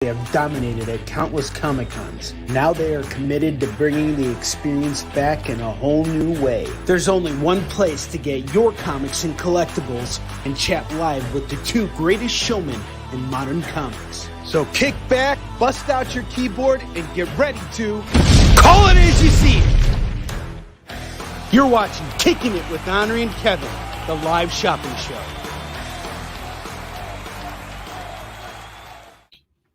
They have dominated at countless Comic-Cons. Now they are committed to bringing the experience back in a whole new way. There's only one place to get your comics and collectibles and chat live with the two greatest showmen in modern comics. So kick back, bust out your keyboard, and get ready to call it as you see it. You're watching Kickin' It with Onrie and Kevin, the live shopping show.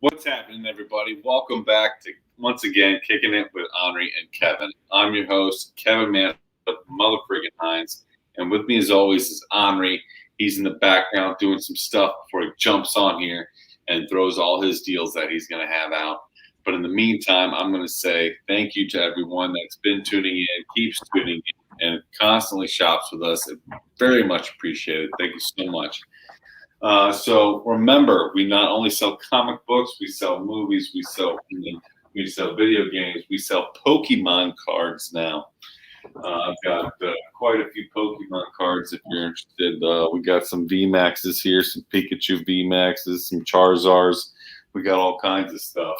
What's happening, everybody? Welcome back to, once again, Kicking It with Onrie and Kevin. I'm your host, Kevin Man of Mother Friggin' Hines. And with me, as always, is Onrie. He's in the background doing some stuff before he jumps on here and throws all his deals that he's going to have out. But in the meantime, I'm going to say thank you to everyone that's been tuning in, keeps tuning in, and constantly shops with us. Very much appreciated. Thank you so much. So remember, we not only sell comic books, we sell movies, we sell video games, we sell Pokemon cards now. I've got quite a few Pokemon cards if you're interested. We got some VMAXs here, some Pikachu VMAXs, some Charizards. We got all kinds of stuff.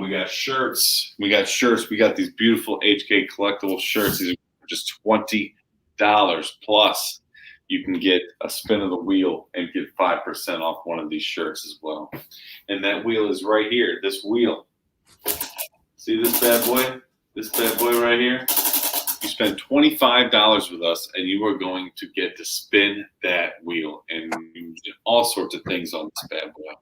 We got shirts. We got these beautiful HK collectible shirts. These are just $20 plus. You can get a spin of the wheel and get 5% off one of these shirts as well. And that wheel is right here, this wheel. See this bad boy? This bad boy right here? You spend $25 with us and you are going to get to spin that wheel and you get all sorts of things on this bad boy.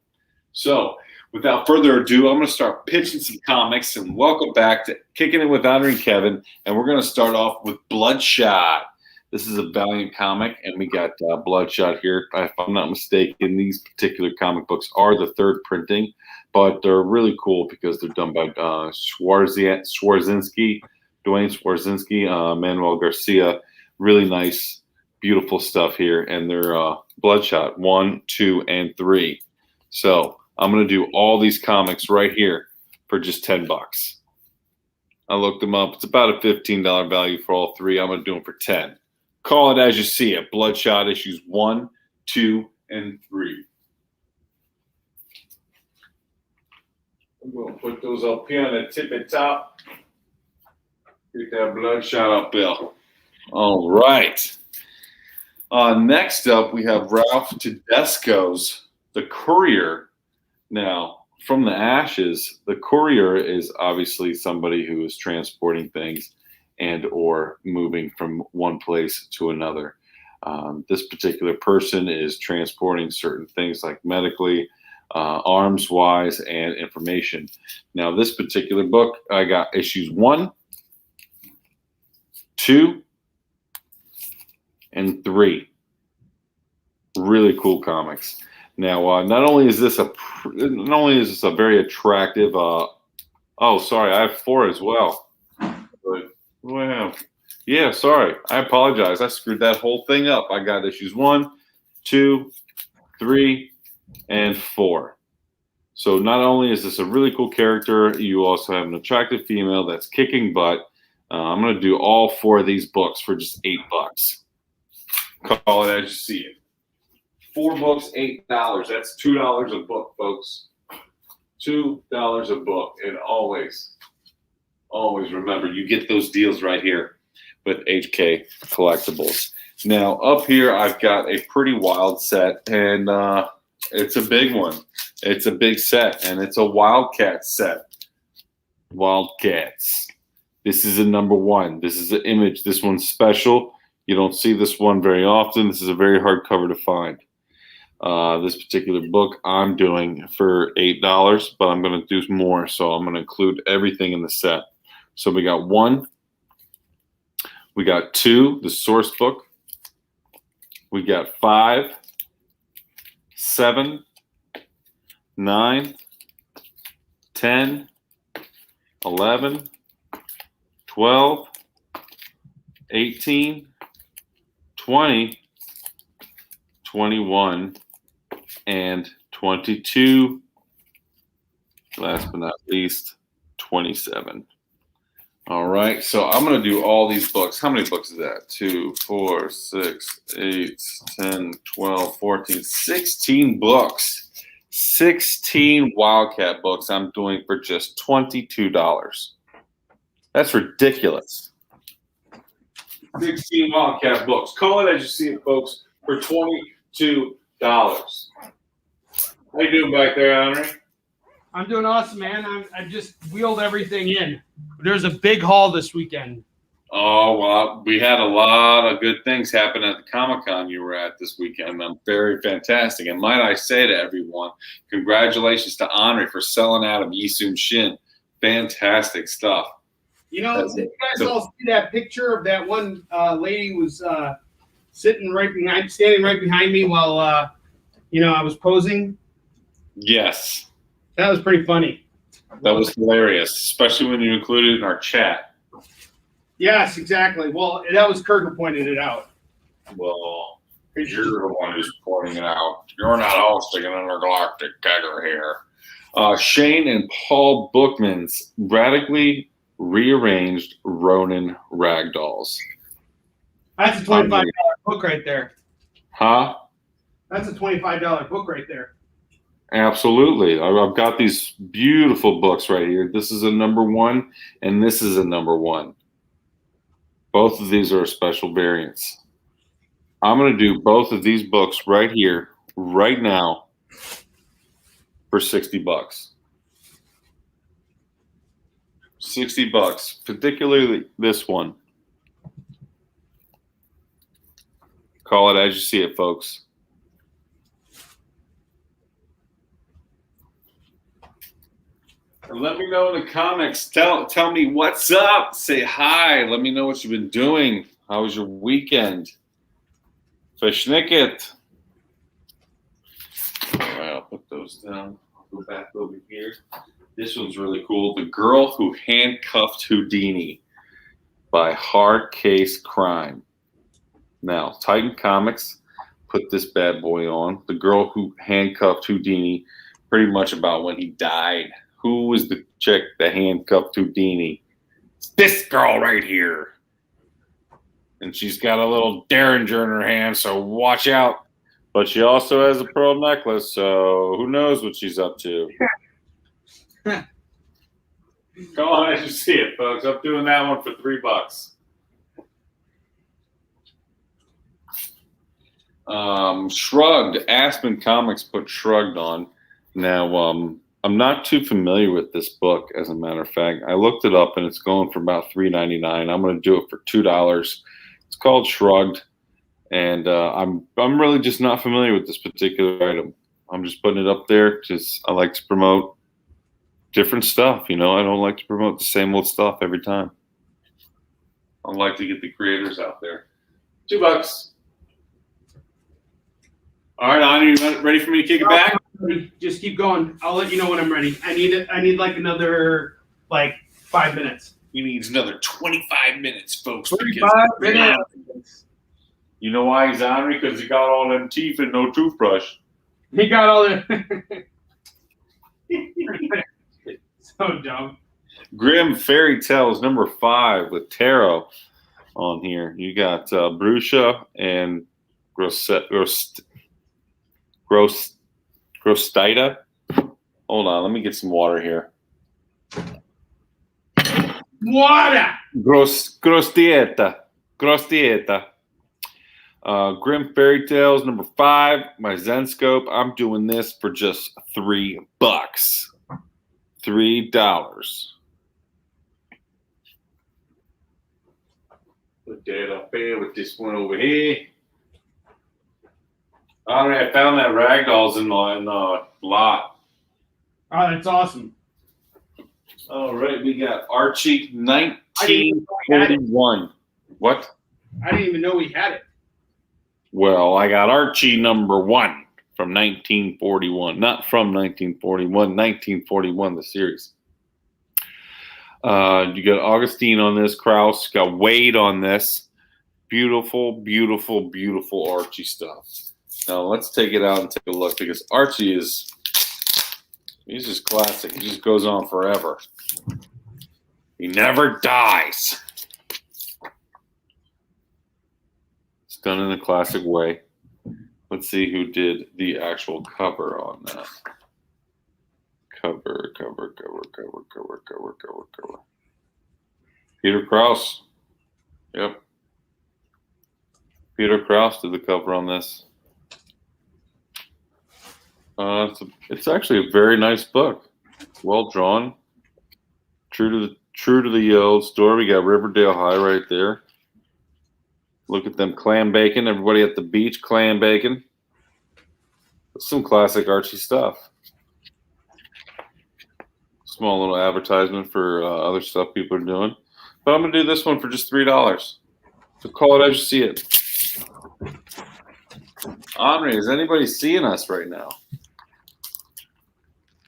So without further ado, I'm going to start pitching some comics, and welcome back to Kicking It with Onrie and Kevin. And we're going to start off with Bloodshot. This is a Valiant comic, and we got Bloodshot here. If I'm not mistaken, these particular comic books are the third printing, but they're really cool because they're done by Dwayne Swarzinski, Manuel Garcia. Really nice, beautiful stuff here, and they're Bloodshot 1, 2, and 3. So I'm going to do all these comics right here for just $10. I looked them up. It's about a $15 value for all three. I'm going to do them for 10. Call it as you see it. Bloodshot issues 1, 2, and 3. I'm going to put those up here on the tippy top. Get that Bloodshot up there. All right. Next up, we have Ralph Tedesco's The Courier. Now, from the ashes, the courier is obviously somebody who is transporting things and or moving from one place to another. This particular person is transporting certain things like medically, arms-wise, and information. Now, this particular book, I got issues 1, 2, and 3. Really cool comics. Now, not only is this a very attractive. Sorry, I have 4 as well. Wow. Yeah, sorry. I apologize. I screwed that whole thing up. I got issues 1, 2, 3, and 4. So not only is this a really cool character, you also have an attractive female that's kicking butt. I'm going to do all 4 of these books for just $8. Call it as you see it. 4 books, $8. That's $2 a book, folks. $2 a book. And always remember, you get those deals right here with HK Collectibles. Now, up here, I've got a pretty wild set, and it's a big one. It's a big set, and it's a Wildcat set. Wildcats. This is a number 1. This is an image. This one's special. You don't see this one very often. This is a very hard cover to find. This particular book I'm doing for $8, but I'm going to do more, so I'm going to include everything in the set. So we got 1, we got 2, the source book, we got 5, 7, 9, 10, 11, 12, 18, 20, 21, and 22. Last but not least, 27. All right, so I'm going to do all these books. How many books is that? 2, 4, 6, 8, 10, 12, 14, 16 books. 16 Wildcat books I'm doing for just $22. That's ridiculous. 16 Wildcat books. Call it as you see it, folks, for $22. How you doing back there, Onrie? I'm doing awesome, man. I just wheeled everything in. There's a big haul this weekend. Oh, well, we had a lot of good things happen at the Comic-Con you were at this weekend. Very fantastic. And might I say to everyone, congratulations to Onrie for selling out of Yisun Shin. Fantastic stuff. You know, did you guys all see that picture of that one lady was standing right behind me while, I was posing? Yes. That was pretty funny. That was hilarious, especially when you included it in our chat. Yes, exactly. Well, that was Kirk who pointed it out. Well, you're the one who's pointing it out. You're not hosting an intergalactic kegger here. Shane and Paul Bookman's radically rearranged Ronin ragdolls. That's a $25 book right there. Huh? That's a $25 book right there. Absolutely. I've got these beautiful books right here. This is a #1, and this is a #1. Both of these are special variants. I'm going to do both of these books right here, right now, for $60. $60, particularly this one. Call it as you see it, folks. Let me know in the comments. Tell me what's up. Say hi. Let me know what you've been doing. How was your weekend? Verschnicket. All right, I'll put those down. I'll go back over here. This one's really cool. The Girl Who Handcuffed Houdini by Hard Case Crime. Now, Titan Comics put this bad boy on. The Girl Who Handcuffed Houdini, pretty much about when he died. Who was the chick that handcuffed Houdini? It's this girl right here. And she's got a little derringer in her hand, so watch out. But she also has a pearl necklace, so who knows what she's up to. Come on as you see it, folks. I'm doing that one for $3. Shrugged. Aspen Comics put Shrugged on. Now, I'm not too familiar with this book, as a matter of fact. I looked it up, and it's going for about $3.99. I'm going to do it for $2. It's called Shrugged, and I'm really just not familiar with this particular item. I'm just putting it up there because I like to promote different stuff. I don't like to promote the same old stuff every time. I like to get the creators out there. $2. All right, Onrie, you ready for me to kick it back? Just keep going. I'll let you know when I'm ready. I need like another 5 minutes. He needs another 25 minutes, folks. 25 minutes. You know why he's Onrie? Because he got all them teeth and no toothbrush. He got all the. So dumb. Grimm Fairy Tales #5 with tarot on here. You got Brusha and Grostita. Hold on, let me get some water here. Water. Grostieta. Grimm Fairy Tales #5. My Zenscope. I'm doing this for just $3. $3. Put that up there with this one over here. All right, I found that ragdolls in the lot. Oh, that's awesome. All right, we got Archie 1941. What? I didn't even know we had it. Well, I got Archie #1 from 1941. Not from 1941, 1941, the series. You got Augustine on this, Krause. Got Wade on this. Beautiful, beautiful, beautiful Archie stuff. Now, let's take it out and take a look because Archie he's just classic. He just goes on forever. He never dies. It's done in a classic way. Let's see who did the actual cover on that. Cover. Peter Krause. Yep. Peter Krause did the cover on this. It's actually a very nice book. Well drawn. True to the old story. We got Riverdale High right there. Look at them clam bacon. Everybody at the beach, clam bacon. Some classic Archie stuff. Small little advertisement for other stuff people are doing. But I'm going to do this one for just $3. So call it as you see it. Onrie, is anybody seeing us right now?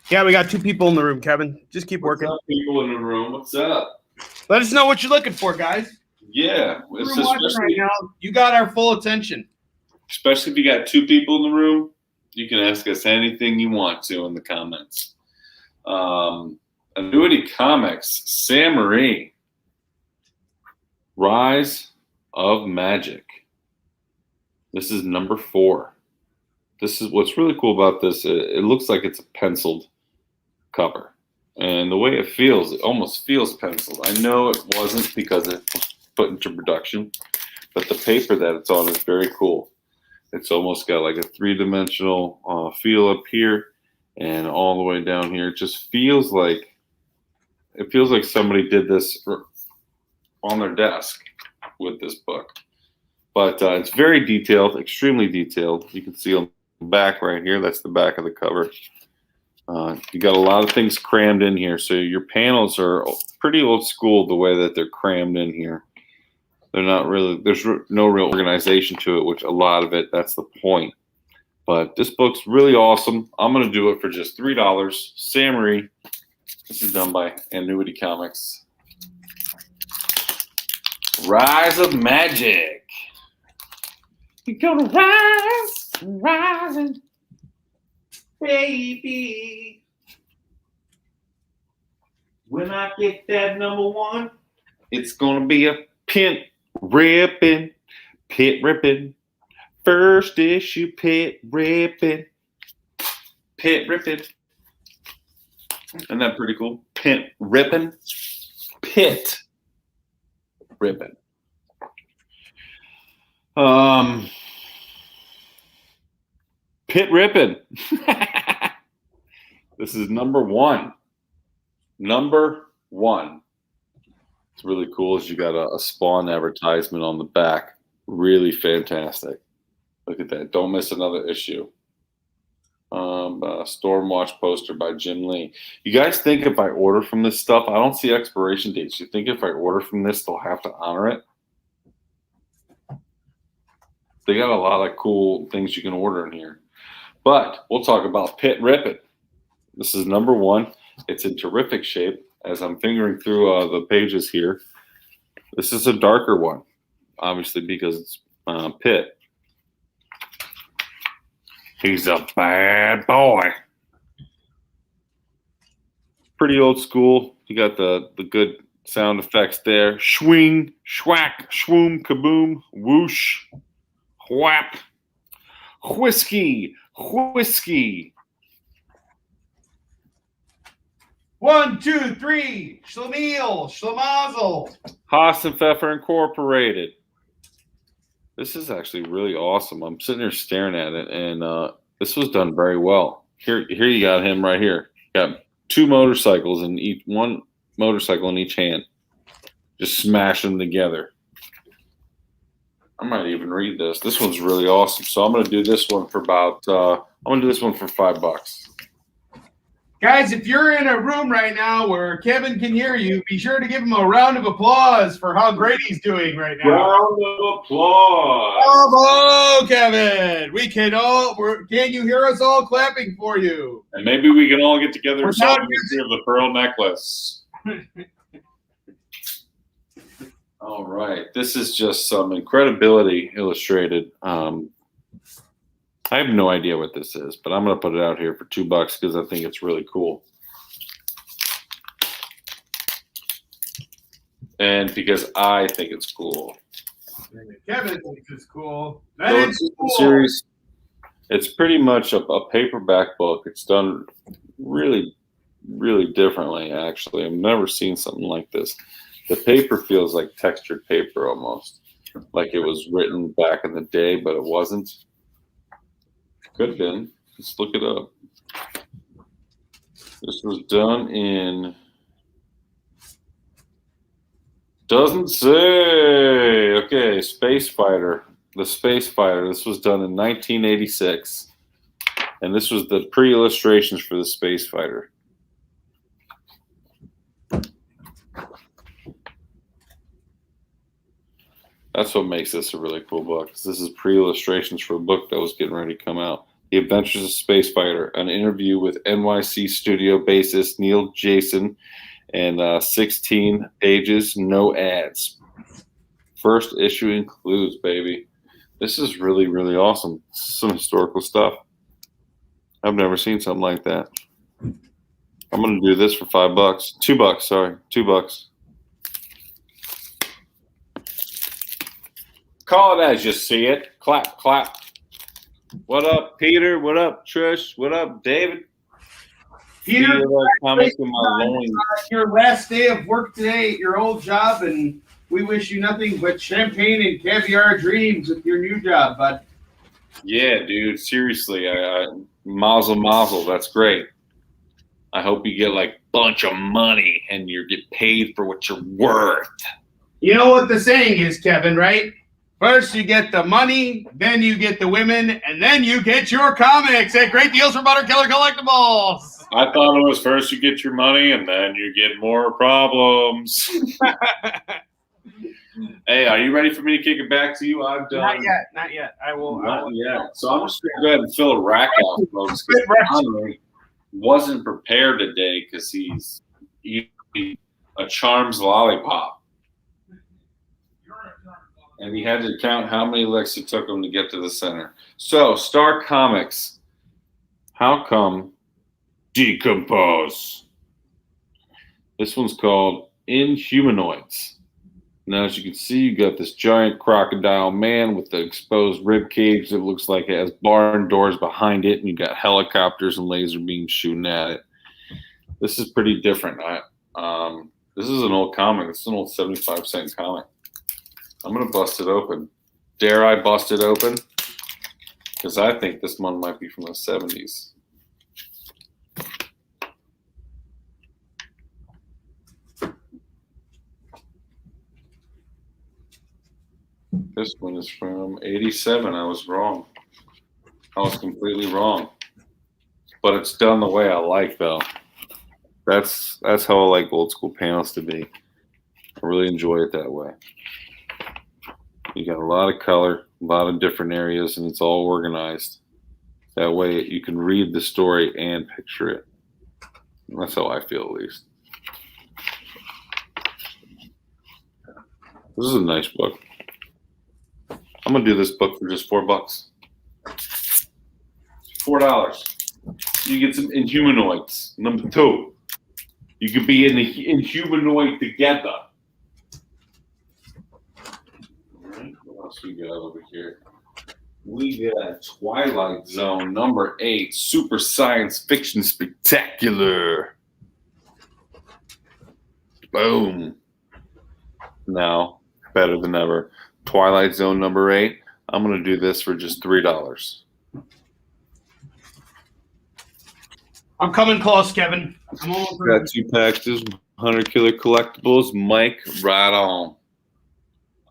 Yeah, we got 2 people in the room, Kevin. Just keep working. What's up, people in the room? What's up? Let us know what you're looking for, guys. Yeah. It's right now. You got our full attention. Especially if you got 2 people in the room, you can ask us anything you want to in the comments. Annuity Comics, Sam Marie, Rise of Magic. This is number 4. This is what's really cool about this. It looks like it's a penciled cover, and the way it feels, it almost feels penciled. I know it wasn't because it was put into production, but the paper that it's on is very cool. It's almost got like a 3-dimensional feel up here and all the way down here. It just feels like somebody did this on their desk with this book. But it's very detailed, extremely detailed. You can see on the back right here, that's the back of the cover. You got a lot of things crammed in here. So your panels are pretty old school the way that they're crammed in here. They're not really, there's no real organization to it, which a lot of it, that's the point. But this book's really awesome. I'm going to do it for just $3. Sam Marie. This is done by Annuity Comics. Rise of Magic. You're gonna rise, rising, baby. When I get that number 1, it's gonna be a pit ripping. First issue, pit ripping. Isn't that pretty cool? Pit ripping. Pit ripping. This is number 1. Number 1. It's really cool as you got a Spawn advertisement on the back. Really fantastic. Look at that. Don't miss another issue. Stormwatch poster by Jim Lee. You guys think if I order from this stuff, I don't see expiration dates. You think if I order from this, they'll have to honor it? They got a lot of cool things you can order in here. But we'll talk about Pit Rippin'. This is number 1. It's in terrific shape. As I'm fingering through the pages here, this is a darker one, obviously because it's Pit. He's a bad boy. Pretty old school. You got the good sound effects there. Swing, schwack, shwoom, kaboom, whoosh, whap, whiskey. 1, 2, 3. Schlemiel, Schlemazel. Haas and Pfeffer Incorporated. This is actually really awesome. I'm sitting here staring at it, and this was done very well. Here you got him right here. Got 2 motorcycles in each, 1 motorcycle in each hand. Just smash them together. I might even read this. This one's really awesome. So I'm going to do this one for about. I'm going to do this one for $5. Guys, if you're in a room right now where Kevin can hear you, be sure to give him a round of applause for how great he's doing right now. Round of applause. Bravo, Kevin. We can all. Can you hear us all clapping for you? And maybe we can all get together and solve the mystery of the pearl necklace. All right. This is just some Incredibility illustrated. I have no idea what this is, but I'm going to put it out here for $2 because I think it's really cool. And because I think it's cool. Kevin thinks it's cool. So it's cool. Series, it's pretty much a paperback book. It's done really really differently, actually. I've never seen something like this. The paper feels like textured paper almost, like it was written back in the day, but it wasn't. Could have been. Let's look it up. This was done in... Doesn't say. Okay, Space Fighter. The Space Fighter. This was done in 1986. And this was the pre-illustrations for the Space Fighter. That's what makes this a really cool book. This is pre-illustrations for a book that was getting ready to come out. The Adventures of Space Fighter, an interview with NYC studio bassist Neil Jason, and 16 pages, no ads. First issue includes, baby. This is really, really awesome. Some historical stuff. I've never seen something like that. I'm going to do this for $5. $2, sorry. $2. Call it as you see it. Clap, clap. What up, Peter? What up, Trish? What up, David? Peter, on your last day of work today at your old job, and we wish you nothing but champagne and caviar dreams with your new job, bud. Yeah, dude. Seriously, mazel mazel. That's great. I hope you get like a bunch of money and you get paid for what you're worth. You know what the saying is, Kevin, right? First you get the money, then you get the women, and then you get your comics at Great Deals for Butter Killer Collectibles. I thought it was first you get your money and then you get more problems. Hey, are you ready for me to kick it back to you? I've done. Not yet. I will. Not yet. So I'm just going to go ahead and fill a rack out, folks. Onrie wasn't prepared today because he's eating a Charms lollipop. And he had to count how many licks it took him to get to the center. So, Star Comics. How come Decompose? This one's called Inhumanoids. Now, as you can see, you got this giant crocodile man with the exposed rib cage that looks like it has barn doors behind it, and you got helicopters and laser beams shooting at it. This is pretty different. This is an old comic. This is an old 75-cent comic. I'm going to bust it open. Dare I bust it open? Because I think this one might be from the 70s. This one is from 87. I was wrong. I was completely wrong. But it's done the way I like, though. That's how I like old school panels to be. I really enjoy it that way. You got a lot of color, a lot of different areas, and it's all organized. That way you can read the story and picture it. That's how I feel, at least. This is a nice book. I'm going to do this book for just $4. $4. You get some Inhumanoids. Number 2. You could be in the Inhumanoid together. What else we got over here? We got Twilight Zone number 8, Super Science Fiction Spectacular. Boom. Now, better than ever. Twilight Zone number 8. I'm going to do this for just $3. I'm coming close, Kevin. I'm almost got 2 packages, 100 Killer Collectibles. Mike, right on.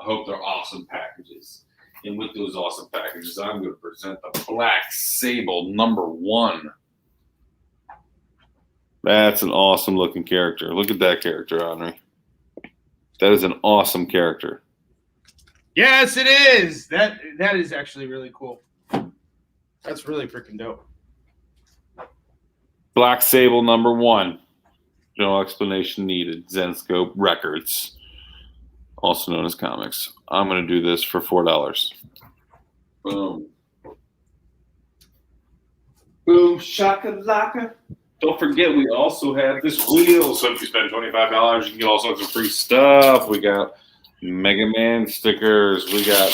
I hope they're awesome packages. And with those awesome packages, I'm going to present the Black Sable number 1. That's an awesome looking character. Look at that character, Onrie. That is an awesome character. Yes, it is. That is actually really cool. That's really freaking dope. Black Sable number 1. No explanation needed. Zenscope Records, also known as comics. I'm going to do this for $4. Boom. Boom, shakalaka. Don't forget, we also have this wheel. So if you spend $25, you can get all sorts of free stuff. We got Mega Man stickers. We got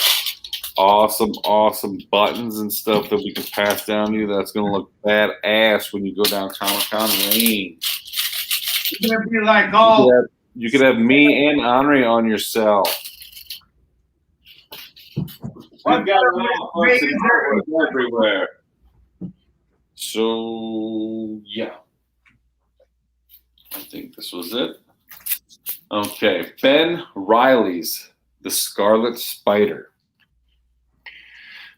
awesome buttons and stuff that we can pass down to you. That's going to look badass when you go down Comic-Con Lane. It's gonna be like all. You could have me and Onrie on your cell. We've got artwork everywhere. So yeah, I think this was it. Okay, Ben Reilly's The Scarlet Spider.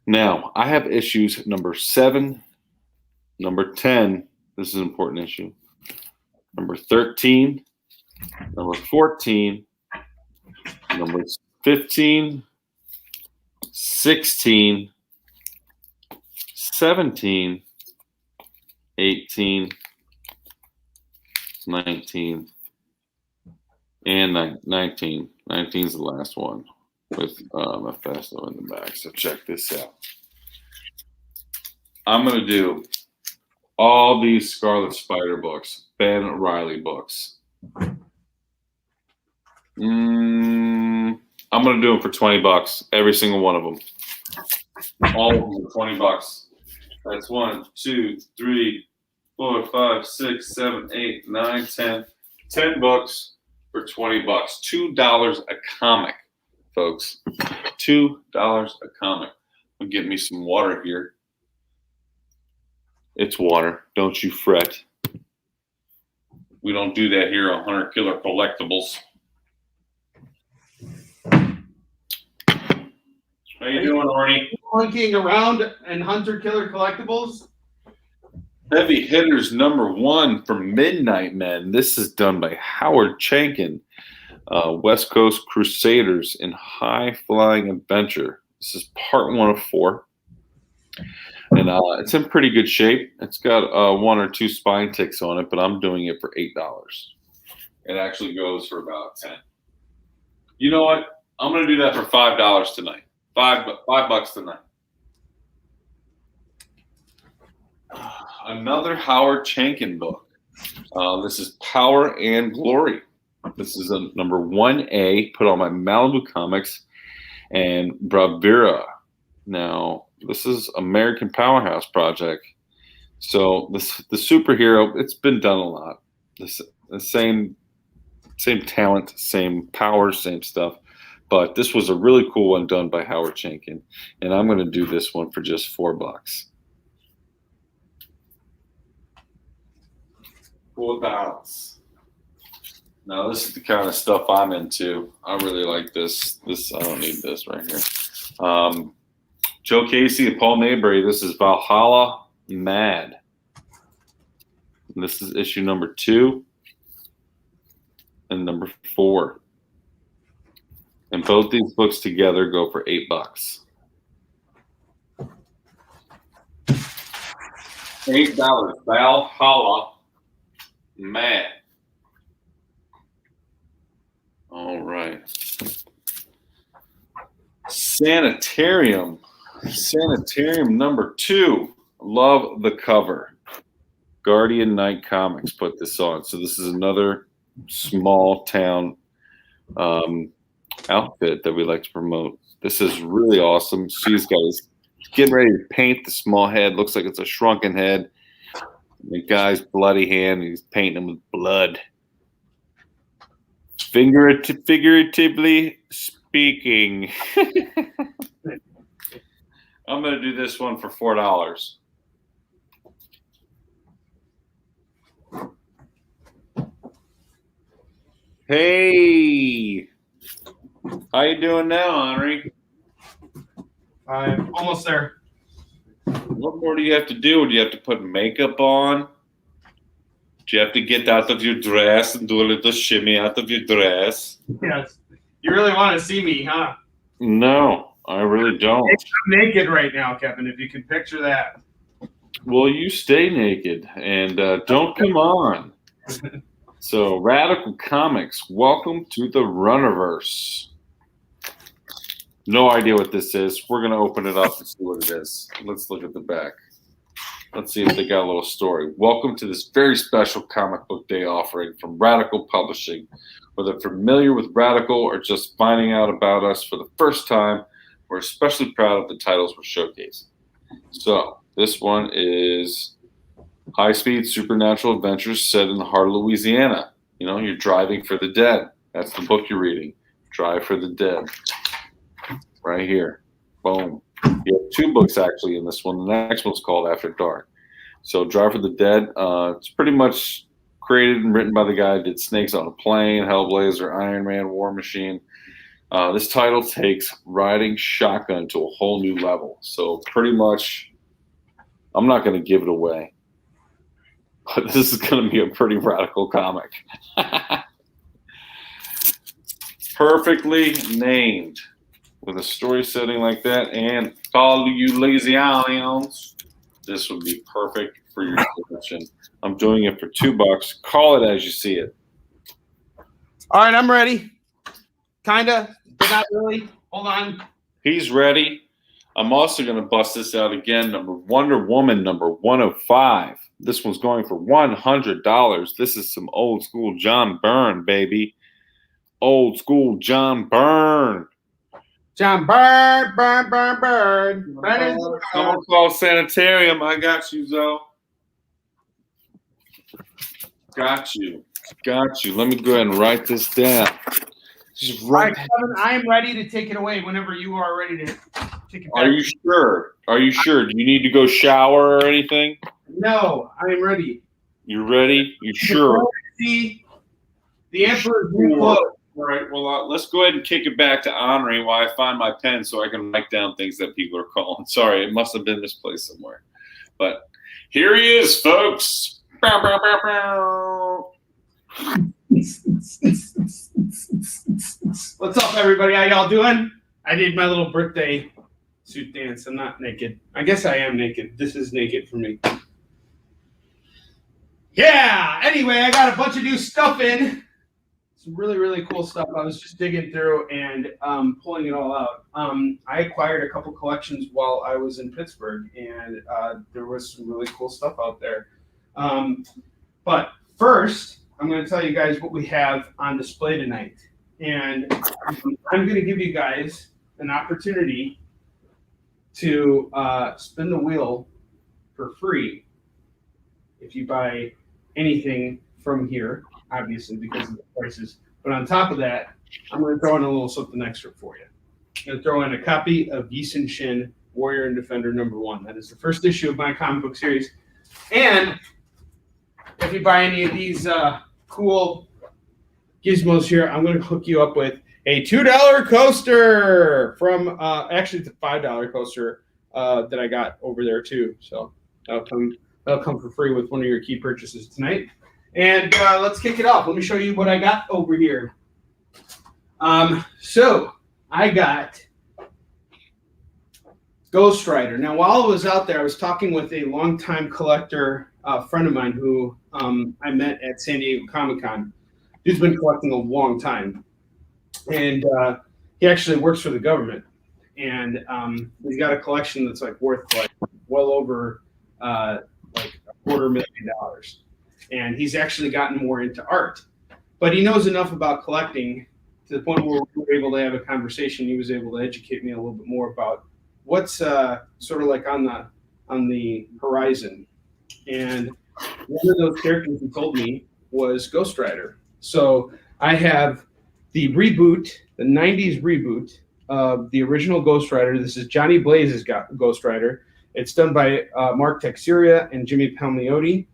Now, I have issues number 7, number 10. This is an important issue. Number 13, number 14, number 15, 16, 17, 18, 19, and 19. 19 is the last one with Mephisto in the back. So check this out. I'm going to do all these Scarlet Spider books, Ben Reilly books. I'm going to do them for $20, every single one of them. All of them for $20. That's 1, 2, 3, 4, 5, 6, 7, 8, 9, 10. 10 books for $20. $2 a comic, folks. $2 a comic. I'll get me some water here. It's water. Don't you fret. We don't do that here on Hunter Killer Collectibles. How you doing, Arnie? Monkeying around in Hunter Killer Collectibles. Heavy Hitters #1 for Midnight Men. This is done by Howard Chankin. West Coast Crusaders in High Flying Adventure. This is part 1 of 4. And it's in pretty good shape. It's got 1 or 2 spine ticks on it, but I'm doing it for $8. It actually goes for about 10. You know what? I'm going to do that for $5 tonight. $5 tonight. Another Howard Chankin book. This is Power and Glory. This is a number 1A, put on my Malibu Comics and Bravura. Now, this is American Powerhouse Project. So the superhero, it's been done a lot. The same talent, same power, same stuff. But this was a really cool one done by Howard Chankin. And I'm going to do this one for just $4. $4. Now, this is the kind of stuff I'm into. I really like this. I don't need this right here. Joe Casey and Paul Maybury. This is Valhalla Mad. And this is issue number 2 and number 4. And both these books together go for $8. $8. Valhalla Mad. All right. Sanitarium number 2. Love the cover. Guardian Knight Comics put this on. So this is another small town outfit that we like to promote. This is really awesome. She's getting ready to paint the small head. Looks like it's a shrunken head. The guy's bloody hand. He's painting him with blood. Figuratively speaking. I'm going to do this one for $4. Hey, how you doing now, Onrie? I'm almost there. What more do you have to do? Do you have to put makeup on? Do you have to get out of your dress and do a little shimmy out of your dress? Yes. You really want to see me, huh? No, I really don't. I'm naked right now, Kevin, if you can picture that. Well, you stay naked and don't come on. So, Radical Comics, welcome to the Runnerverse. No idea what this is. We're going to open it up and see what it is. Let's look at the back. Let's see if they got a little story. Welcome to this very special comic book day offering from Radical Publishing. Whether familiar with Radical or just finding out about us for the first time, we're especially proud of the titles we're showcasing. So, this one is high-speed supernatural adventures set in the heart of Louisiana. You know, you're driving for the dead. That's the book you're reading. Drive for the Dead. Right here. Boom. You have two books actually in this one. The next one's called After Dark. So Drive for the Dead, it's pretty much created and written by the guy who did Snakes on a Plane, Hellblazer, Iron Man, War Machine. This title takes riding shotgun to a whole new level. So pretty much, I'm not going to give it away. But this is going to be a pretty radical comic. Perfectly named. With a story setting like that, and all you lazy aliens, this would be perfect for your collection. I'm doing it for $2. Call it as you see it. All right, I'm ready. Kinda, but not really. Hold on. He's ready. I'm also going to bust this out again. Wonder Woman number 105. This one's going for $100. This is some old school John Byrne, baby. Old school John Byrne. John Bird. Someone call sanitarium. I got you, Zoe. Got you. Let me go ahead and write this down. Just All right, Kevin, I'm ready to take it away whenever you are ready to take it back. Are you sure? Do you need to go shower or anything? No, I am ready. You ready? You sure? See, the Emperor's new clothes. All right, well, let's go ahead and kick it back to Onrie while I find my pen so I can write down things that people are calling. Sorry, it must have been misplaced somewhere. But here he is, folks. Bow, bow, bow, bow. What's up, everybody? How y'all doing? I did my little birthday suit dance. I'm not naked. I guess I am naked. This is naked for me. Yeah, anyway, I got a bunch of new stuff in. Some really, really cool stuff. I was just digging through and pulling it all out. I acquired a couple collections while I was in Pittsburgh, and there was some really cool stuff out there. But first, I'm going to tell you guys what we have on display tonight. And I'm going to give you guys an opportunity to spin the wheel for free if you buy anything from here. Obviously, because of the prices. But on top of that, I'm going to throw in a little something extra for you. I'm going to throw in a copy of Yisun Shin, Warrior and Defender #1. That is the first issue of my comic book series. And if you buy any of these cool gizmos here, I'm going to hook you up with a $2 coaster from, actually it's a $5 coaster that I got over there too. So that'll come for free with one of your key purchases tonight. And let's kick it off. Let me show you what I got over here. So I got Ghost Rider. Now, while I was out there, I was talking with a longtime collector friend of mine who I met at San Diego Comic-Con. Dude's been collecting a long time. And he actually works for the government. And he's got a collection that's like worth like well over like $250,000. And he's actually gotten more into art. But he knows enough about collecting to the point where we were able to have a conversation. He was able to educate me a little bit more about what's sort of like on the horizon. And one of those characters he told me was Ghost Rider. So I have the reboot, the 90s reboot of the original Ghost Rider. This is Johnny Blaze's Ghost Rider. It's done by Mark Texeira and Jimmy Palmiotti.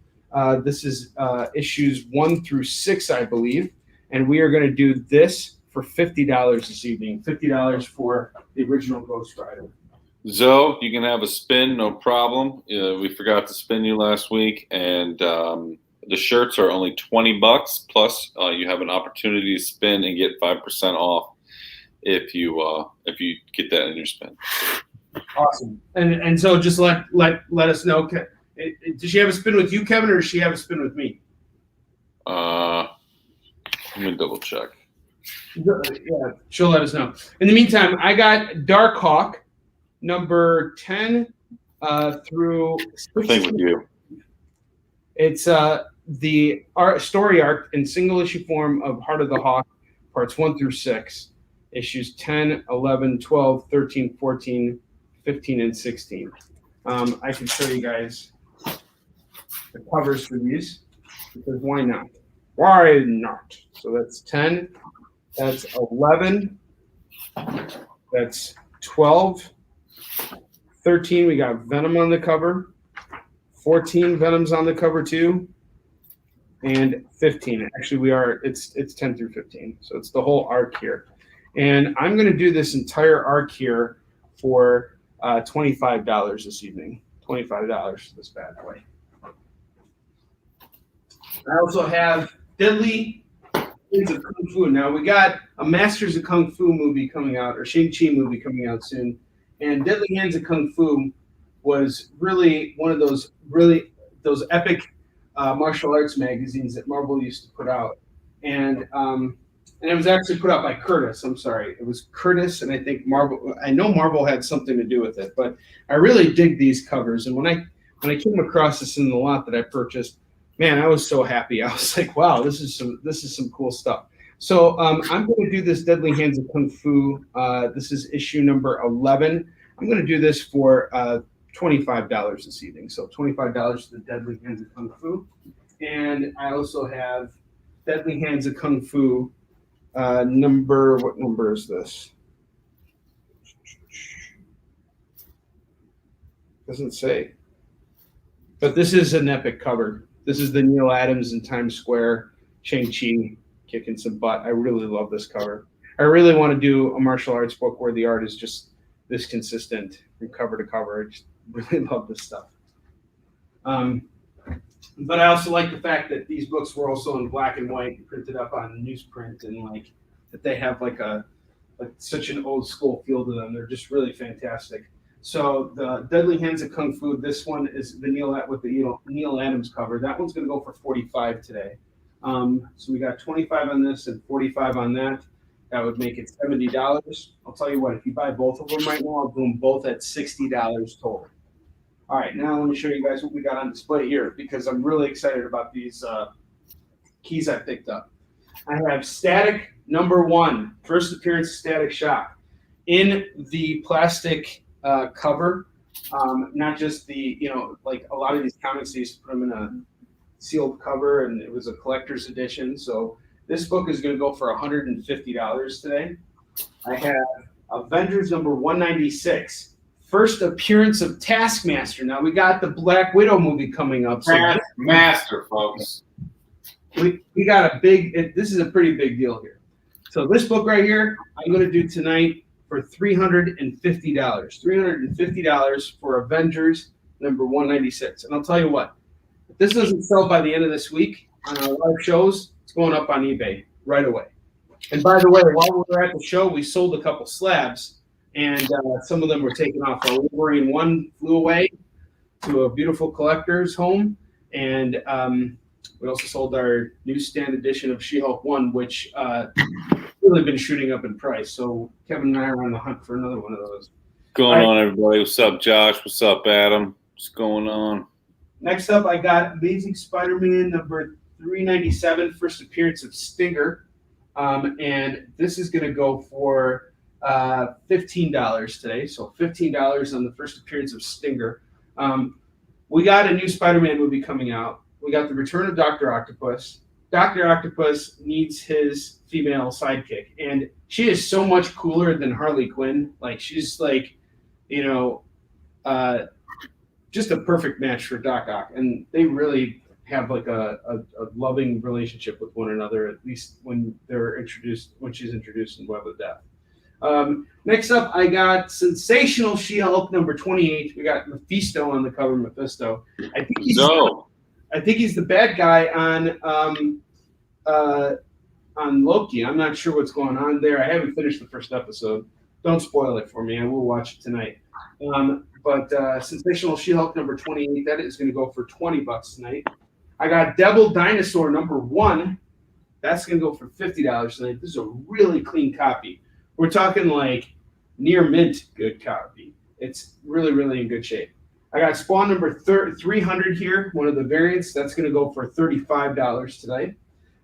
This is issues 1 through 6, I believe. And we are going to do this for $50 this evening. $50 for the original Ghost Rider. Zoe, you can have a spin, no problem. We forgot to spin you last week. And the shirts are only $20, plus you have an opportunity to spin and get 5% off if you get that in your spin. Awesome. And so just let us know. Does she have a spin with you, Kevin, or does she have a spin with me? Let me double check. Yeah, she'll let us know. In the meantime, I got Dark Hawk number 10 through 16. The thing with you. It's the story arc in single issue form of Heart of the Hawk, parts 1 through 6, issues 10, 11, 12, 13, 14, 15, and 16. I can show you guys the covers for these, because why not? Why not? So that's 10. That's 11. That's 12. 13, we got Venom on the cover. 14, Venom's on the cover too. And 15. Actually, it's 10 through 15. So it's the whole arc here. And I'm going to do this entire arc here for $25 this evening. $25 for this bad boy. I also have Deadly Hands of Kung Fu. Now, we got a Masters of Kung Fu movie coming out, or Shang-Chi movie coming out soon. And Deadly Hands of Kung Fu was really one of those epic martial arts magazines that Marvel used to put out. And it was actually put out by Curtis. I'm sorry. It was Curtis, and I think Marvel. I know Marvel had something to do with it, but I really dig these covers. And when I came across this in the lot that I purchased, man, I was so happy. I was like, wow, this is some cool stuff. So I'm going to do this Deadly Hands of Kung Fu. This is issue number 11. I'm going to do this for $25 this evening. So $25 for the Deadly Hands of Kung Fu. And I also have Deadly Hands of Kung Fu what number is this? Doesn't say. But this is an epic cover. This is the Neil Adams in Times Square, Shang-Chi kicking some butt. I really love this cover. I really want to do a martial arts book where the art is just this consistent from cover to cover. I just really love this stuff. But I also like the fact that these books were also in black and white, printed up on newsprint, and like that they have like such an old school feel to them. They're just really fantastic. So the Deadly Hands of Kung Fu, this one is the Neil Adams cover. That one's going to go for $45 today. So we got 25 on this and 45 on that. That would make it $70. I'll tell you what, if you buy both of them right now, I'll do them both at $60 total. All right, now let me show you guys what we got on display here, because I'm really excited about these keys I picked up. I have Static #1, first appearance of Static Shock, in the plastic cover, not just the, like a lot of these comics, they used to put them in a sealed cover, and it was a collector's edition. So this book is going to go for $150 today. I have Avengers #196. First appearance of Taskmaster. Now we got the Black Widow movie coming up. So Taskmaster, folks. We got this is a pretty big deal here. So this book right here, I'm going to do tonight for $350. $350 for Avengers #196. And I'll tell you what, if this doesn't sell by the end of this week on our live shows, it's going up on eBay right away. And by the way, while we were at the show, we sold a couple slabs. And some of them were taken off. Our Wolverine 1 flew away to a beautiful collector's home. And we also sold our newsstand edition of She-Hulk 1, which really been shooting up in price. So Kevin and I are on the hunt for another one of those. Going on, everybody? What's up, Josh? What's up, Adam? What's going on? Next up, I got Amazing Spider-Man #397, first appearance of Stinger. And this is going to go for $15 today, so $15 on the first appearance of Stinger. We got a new Spider-Man movie coming out. We got the return of Dr. Octopus. Dr. Octopus needs his female sidekick, and she is so much cooler than Harley Quinn. Like, she's like, just a perfect match for Doc Ock, and they really have like a loving relationship with one another, at least when she's introduced in Web of Death. Next up, I got Sensational She-Hulk #28. We got Mephisto on the cover. Mephisto. I think he's the bad guy on Loki. I'm not sure what's going on there. I haven't finished the first episode. Don't spoil it for me. I will watch it tonight. But Sensational She-Hulk #28. That is going to go for $20 tonight. I got Devil Dinosaur #1. That's going to go for $50 tonight. This is a really clean copy. We're talking like near mint good copy. It's really, really in good shape. I got Spawn #300 here, one of the variants. That's going to go for $35 today.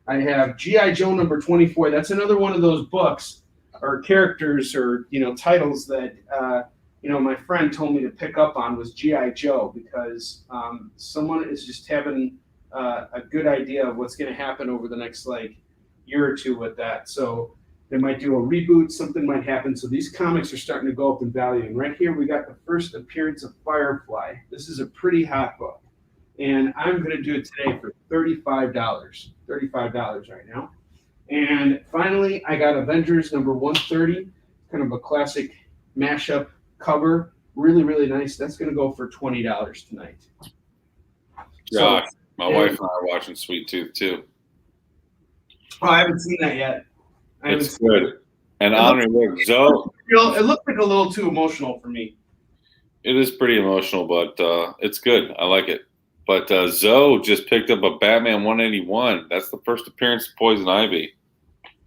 I have G.I. Joe #24. That's another one of those books or characters or titles that my friend told me to pick up on was G.I. Joe, because someone is just having a good idea of what's going to happen over the next like year or two with that. So they might do a reboot, something might happen. So these comics are starting to go up in value. And right here we got the first appearance of Firefly. This is a pretty hot book. And I'm going to do it today for $35. $35 right now. And finally, I got Avengers number 130, kind of a classic mashup cover. Really, really nice. That's going to go for $20 tonight. Gosh, my wife and I are watching Sweet Tooth too. Oh, I haven't seen that yet. It's good. And Onrie, look, Zoe. It looked like a little too emotional for me. It is pretty emotional, but it's good. I like it. But Zoe just picked up a Batman 181. That's the first appearance of Poison Ivy.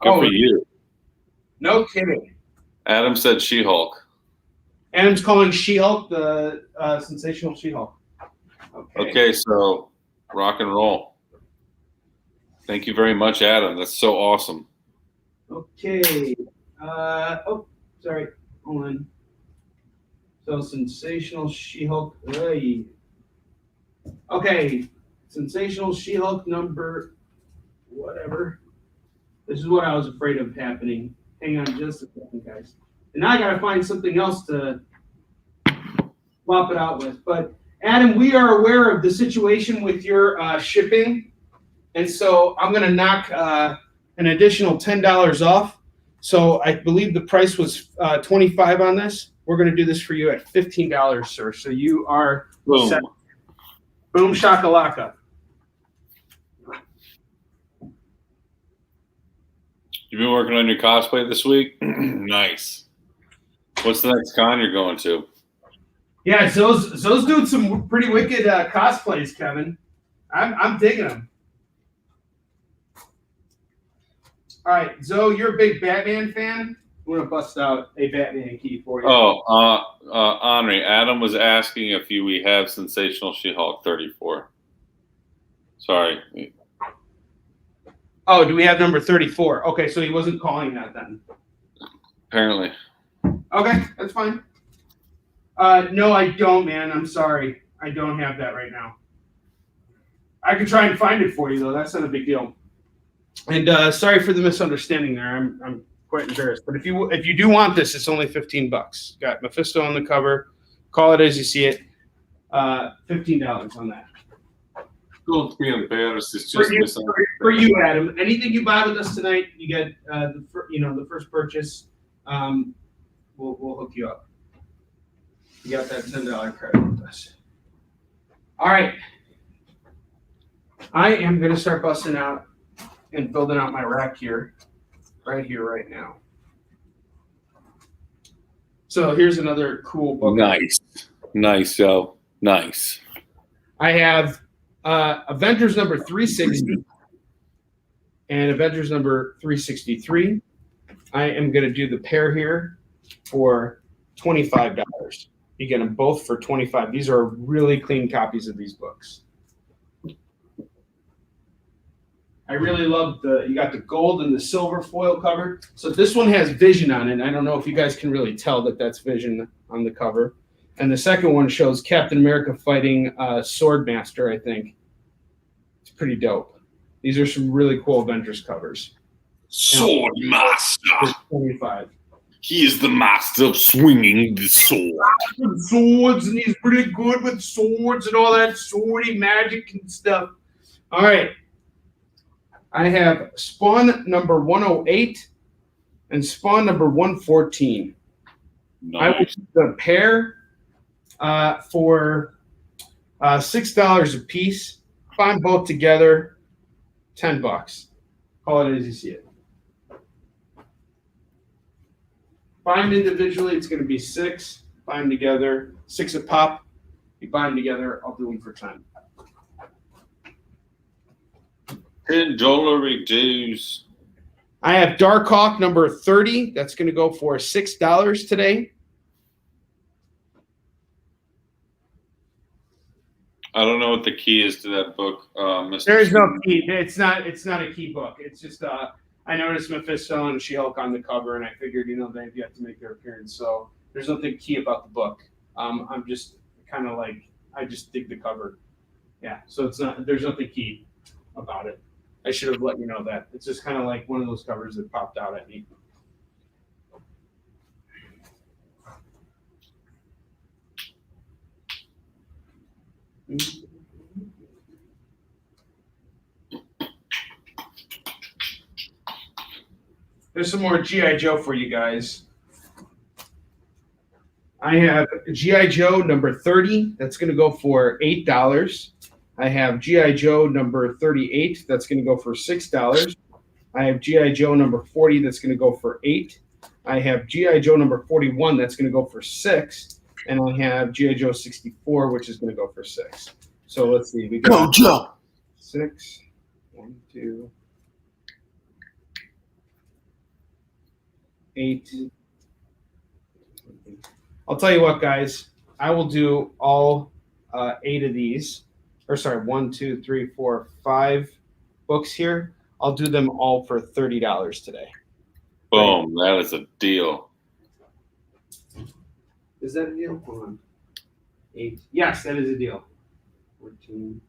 Good for you. No kidding. Adam said She-Hulk. Adam's calling She-Hulk the sensational She-Hulk. Okay, so rock and roll. Thank you very much, Adam. That's so awesome. Okay. Sorry. Hold on. So sensational She-Hulk. Okay. Sensational She-Hulk number whatever. This is what I was afraid of happening. Hang on just a second, guys. And now I got to find something else to swap it out with. But Adam, we are aware of the situation with your shipping. And so I'm going to knock an additional $10 off. So I believe the price was $25 on this. We're going to do this for you at $15, sir. So you are set. Boom shakalaka. You've been working on your cosplay this week? Nice. What's the next con you're going to? Yeah, Zoe's doing some pretty wicked cosplays, Kevin. I'm digging them. All right, Zoe, you're a big Batman fan. I'm going to bust out a Batman key for you. Oh, Onrie, Adam was asking if we have Sensational She-Hulk 34. Sorry. Oh, do we have number 34? Okay, so he wasn't calling that then. Apparently. Okay, that's fine. No, I don't, man. I'm sorry. I don't have that right now. I can try and find it for you, though. That's not a big deal. And sorry for the misunderstanding there. I'm quite embarrassed. But if you do want this, it's only $15. Got Mephisto on the cover. Call it as you see it. $15 on that. Don't be embarrassed. It's just for you, Adam. Anything you buy with us tonight, you get the first purchase. We'll hook you up. You got that $10 credit with us. All right. I am going to start busting out and building out my rack here, right now. So here's another cool book. Nice, Joe. Nice. I have Avengers number 360 and Avengers number 363. I am going to do the pair here for $25. You get them both for $25. These are really clean copies of these books. I really love you got the gold and the silver foil cover. So this one has Vision on it. I don't know if you guys can really tell that that's Vision on the cover. And the second one shows Captain America fighting Swordmaster, I think. It's pretty dope. These are some really cool Avengers covers. Swordmaster. 25. He is the master of swinging the sword. Swords, and he's pretty good with swords and all that swordy magic and stuff. All right. I have Spawn number 108 and Spawn number 114. Nice. I will do the pair for $6 a piece. Find both together, $10. Call it as you see it. Bind individually, it's going to be $6. Bind together, $6 a pop. You bind together, I'll do them for $10. $10 reduce. I have Dark Hawk number 30. That's going to go for $6 today. I don't know what the key is to that book, Mr. There is no key. It's not a key book. It's just I noticed Mephisto and She-Hulk on the cover, and I figured they've yet to make their appearance. So there's nothing key about the book. I'm just kind of like I just dig the cover, Yeah, so it's not. There's nothing key about it. I should have let you know that. It's just kind of like one of those covers that popped out at me. There's some more G.I. Joe for you guys. I have G.I. Joe number 30. That's going to go for $8. I have G.I. Joe number 38. That's going to go for $6. I have G.I. Joe number 40. That's going to go for $8. I have G.I. Joe number 41. That's going to go for $6. And I have G.I. Joe 64, which is going to go for $6. So let's see. We got Go, Joe! 6. 1, 2, 8. I'll tell you what, guys. I will do all 8 of these. Or sorry, 1, 2, 3, 4, 5 books here. I'll do them all for $30 today. Boom! That is a deal. Is that a deal? Hold on. 8. Yes, that is a deal. 14.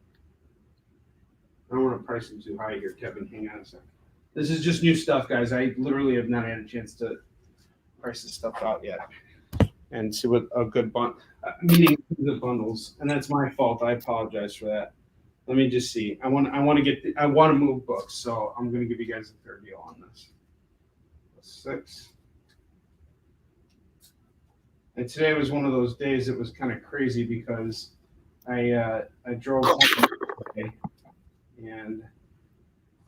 I don't want to price them too high here, Kevin. Hang on a second. This is just new stuff, guys. I literally have not had a chance to price this stuff out yet and see what a good meaning the bundles. And that's my fault. I apologize for that. Let me just see. I want to move books, so I'm going to give you guys a fair deal on this. 6. And today was one of those days that was kind of crazy because I drove home today, and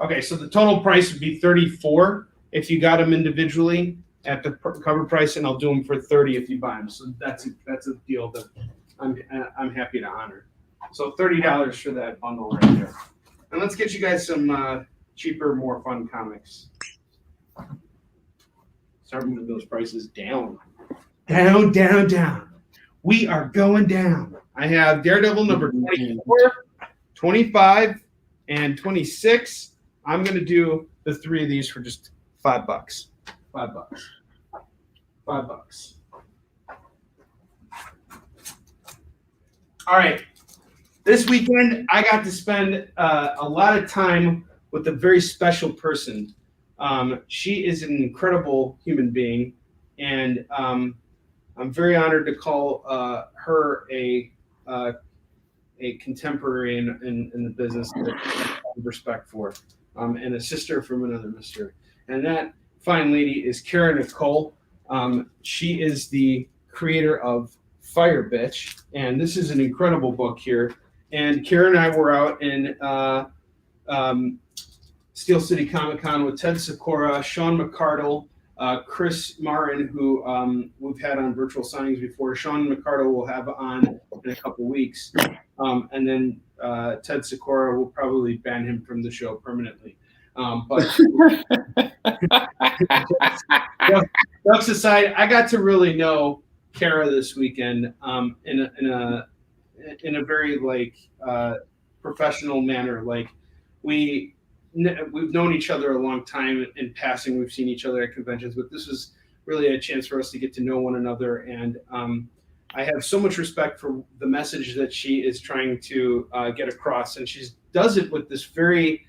okay, so the total price would be $34 if you got them individually at the cover price, and I'll do them for $30 if you buy them. So that's a deal that I'm happy to honor. So $30 for that bundle right there. And let's get you guys some cheaper, more fun comics. Start moving those prices down. Down, down, down. We are going down. I have Daredevil number 24, 25, and 26. I'm going to do the 3 of these for just $5. $5. $5. All right. This weekend, I got to spend a lot of time with a very special person. She is an incredible human being, and I'm very honored to call her a contemporary in the business that I have respect for, and a sister from another mister. And that fine lady is Kara Nicole. She is the creator of Fire Bitch, and this is an incredible book here. And Kara and I were out in Steel City Comic Con with Ted Sikora, Sean McCardle, Chris Marin, who we've had on virtual signings before. Sean McCardle will have on in a couple weeks. And then Ted Sikora will probably ban him from the show permanently. But jokes aside, I got to really know Kara this weekend in a very professional manner. Like we've known each other a long time in passing. We've seen each other at conventions, but this was really a chance for us to get to know one another. And I have so much respect for the message that she is trying to get across. And she does it with this very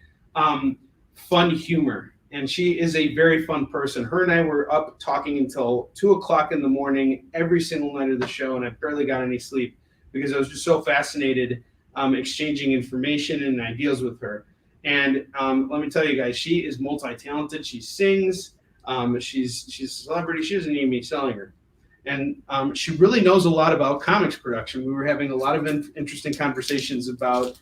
fun humor. And she is a very fun person. Her and I were up talking until 2:00 in the morning every single night of the show. And I barely got any sleep because I was just so fascinated exchanging information and ideas with her. And let me tell you guys, she is multi-talented. She sings. She's a celebrity. She doesn't need me selling her. And she really knows a lot about comics production. We were having a lot of interesting conversations about,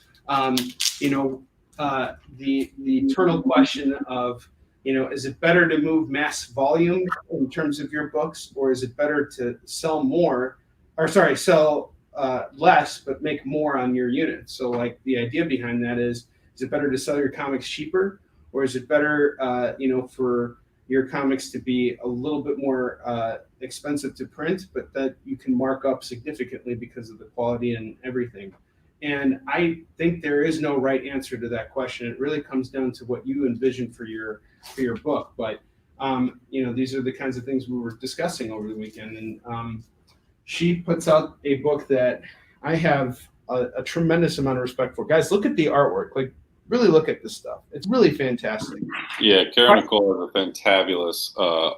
the eternal question of, is it better to move mass volume in terms of your books, or is it better to sell less but make more on your units? So like the idea behind that is it better to sell your comics cheaper, or is it better, for your comics to be a little bit more expensive to print, but that you can mark up significantly because of the quality and everything? And I think there is no right answer to that question. It really comes down to what you envision for your book. But these are the kinds of things we were discussing over the weekend. And she puts out a book that I have a tremendous amount of respect for. Guys, look at the artwork. Like, really look at this stuff. It's really fantastic. Yeah, Kara Nicole is a fantabulous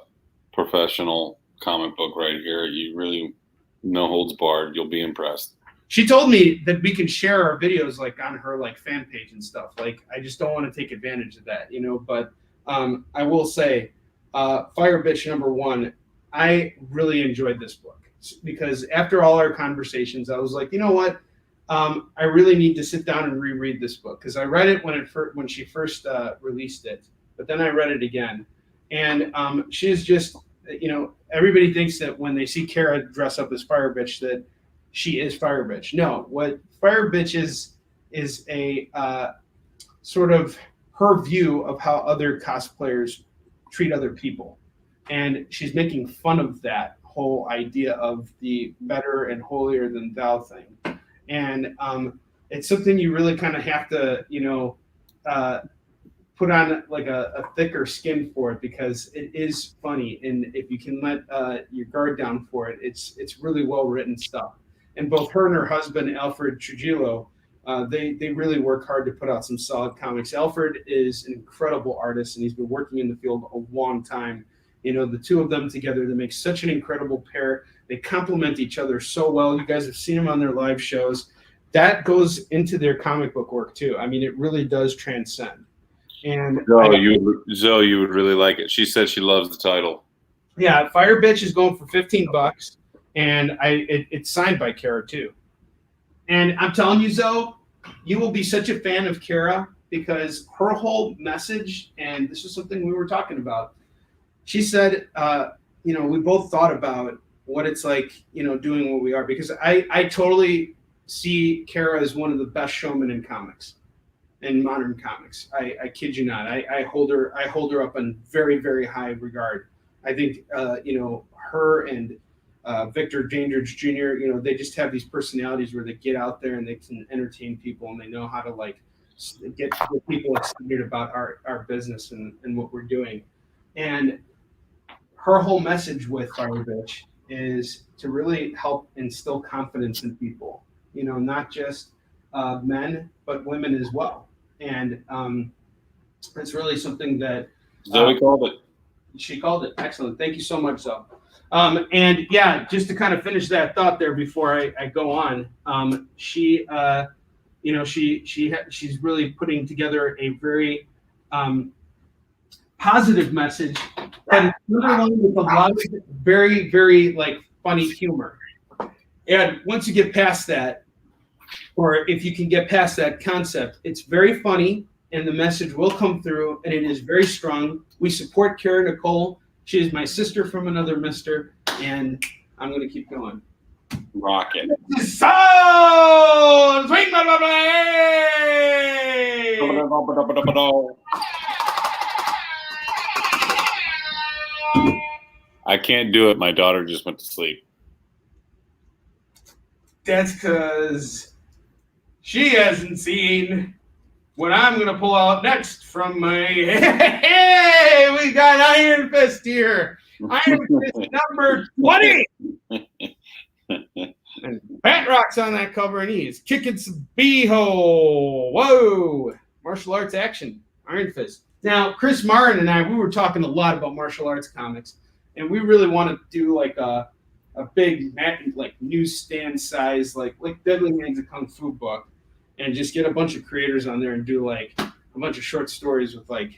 professional comic book right here. You really, no holds barred. You'll be impressed. She told me that we can share our videos like on her like fan page and stuff. Like, I just don't want to take advantage of that, you know. But I will say, Fire Bitch #1, I really enjoyed this book because after all our conversations, I was like, you know what? I really need to sit down and reread this book because I read it when she first released it, but then I read it again, and she's just, you know, everybody thinks that when they see Kara dress up as Fire Bitch that she is Fire Bitch. No, what Fire Bitch is a sort of her view of how other cosplayers treat other people, and she's making fun of that whole idea of the better and holier than thou thing. And it's something you really kind of have to, you know, put on like a thicker skin for it because it is funny. And if you can let your guard down for it, it's really well written stuff. And both her and her husband, Alfred Trujillo, they really work hard to put out some solid comics. Alfred is an incredible artist, and he's been working in the field a long time. You know, the two of them together, they make such an incredible pair. They complement each other so well. You guys have seen them on their live shows. That goes into their comic book work too. I mean, it really does transcend. And Zoe, you would really like it. She said she loves the title. Yeah, Fire Bitch is going for $15, and it's signed by Kara too. And I'm telling you, Zoe, you will be such a fan of Kara because her whole message, and this is something we were talking about. She said, you know, we both thought about what it's like, you know, doing what we are, because I totally see Kara as one of the best showmen in comics, in modern comics. I kid you not. I hold her up in very, very high regard. I think, you know, her and Victor Dandridge Jr., you know, they just have these personalities where they get out there and they can entertain people and they know how to like get people excited about our business and what we're doing. And her whole message with Fire Bitch is to really help instill confidence in people, you know, not just men, but women as well. And it's really something that Zoe called it. She called it. Excellent. Thank you so much, Zoe. And yeah, just to kind of finish that thought there before I go on, she, you know, she's really putting together a very positive message, but it's another one with a lot of very, very like funny humor. And once you get past that, or if you can get past that concept, it's very funny and the message will come through and it is very strong. We support Kara Nicole. She is my sister from another mister, and I'm going to keep going. Rock it. So, swing, blah, blah, blah, hey! I can't do it. My daughter just went to sleep. That's because she hasn't seen what I'm going to pull out next from my... Hey, we got Iron Fist here. Iron Fist number 20. And Pat Rock's on that cover, and he's kicking some beehole. Whoa. Martial arts action. Iron Fist. Now, Chris Marin and I, we were talking a lot about martial arts comics, and we really want to do like a big like newsstand size, like Deadly Hands of Kung Fu book, and just get a bunch of creators on there and do like a bunch of short stories with like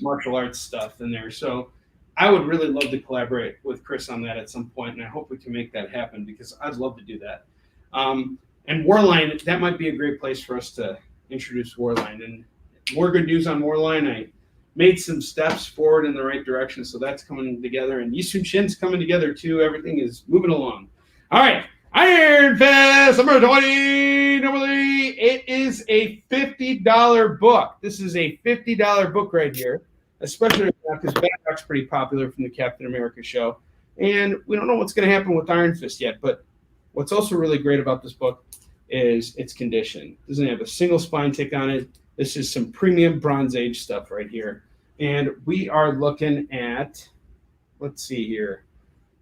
martial arts stuff in there. So I would really love to collaborate with Chris on that at some point, and I hope we can make that happen because I'd love to do that. And Warline, that might be a great place for us to introduce Warline. And more good news on Warline. I made some steps forward in the right direction, so that's coming together. And Yisun Shin's coming together too. Everything is moving along. All right, Iron Fist number 20. Normally, it is a $50 book. This is a $50 book right here, especially because Backrock's pretty popular from the Captain America show. And we don't know what's going to happen with Iron Fist yet, but what's also really great about this book is its condition. It doesn't have a single spine tick on it. This is some premium Bronze Age stuff right here. And we are looking at, let's see here,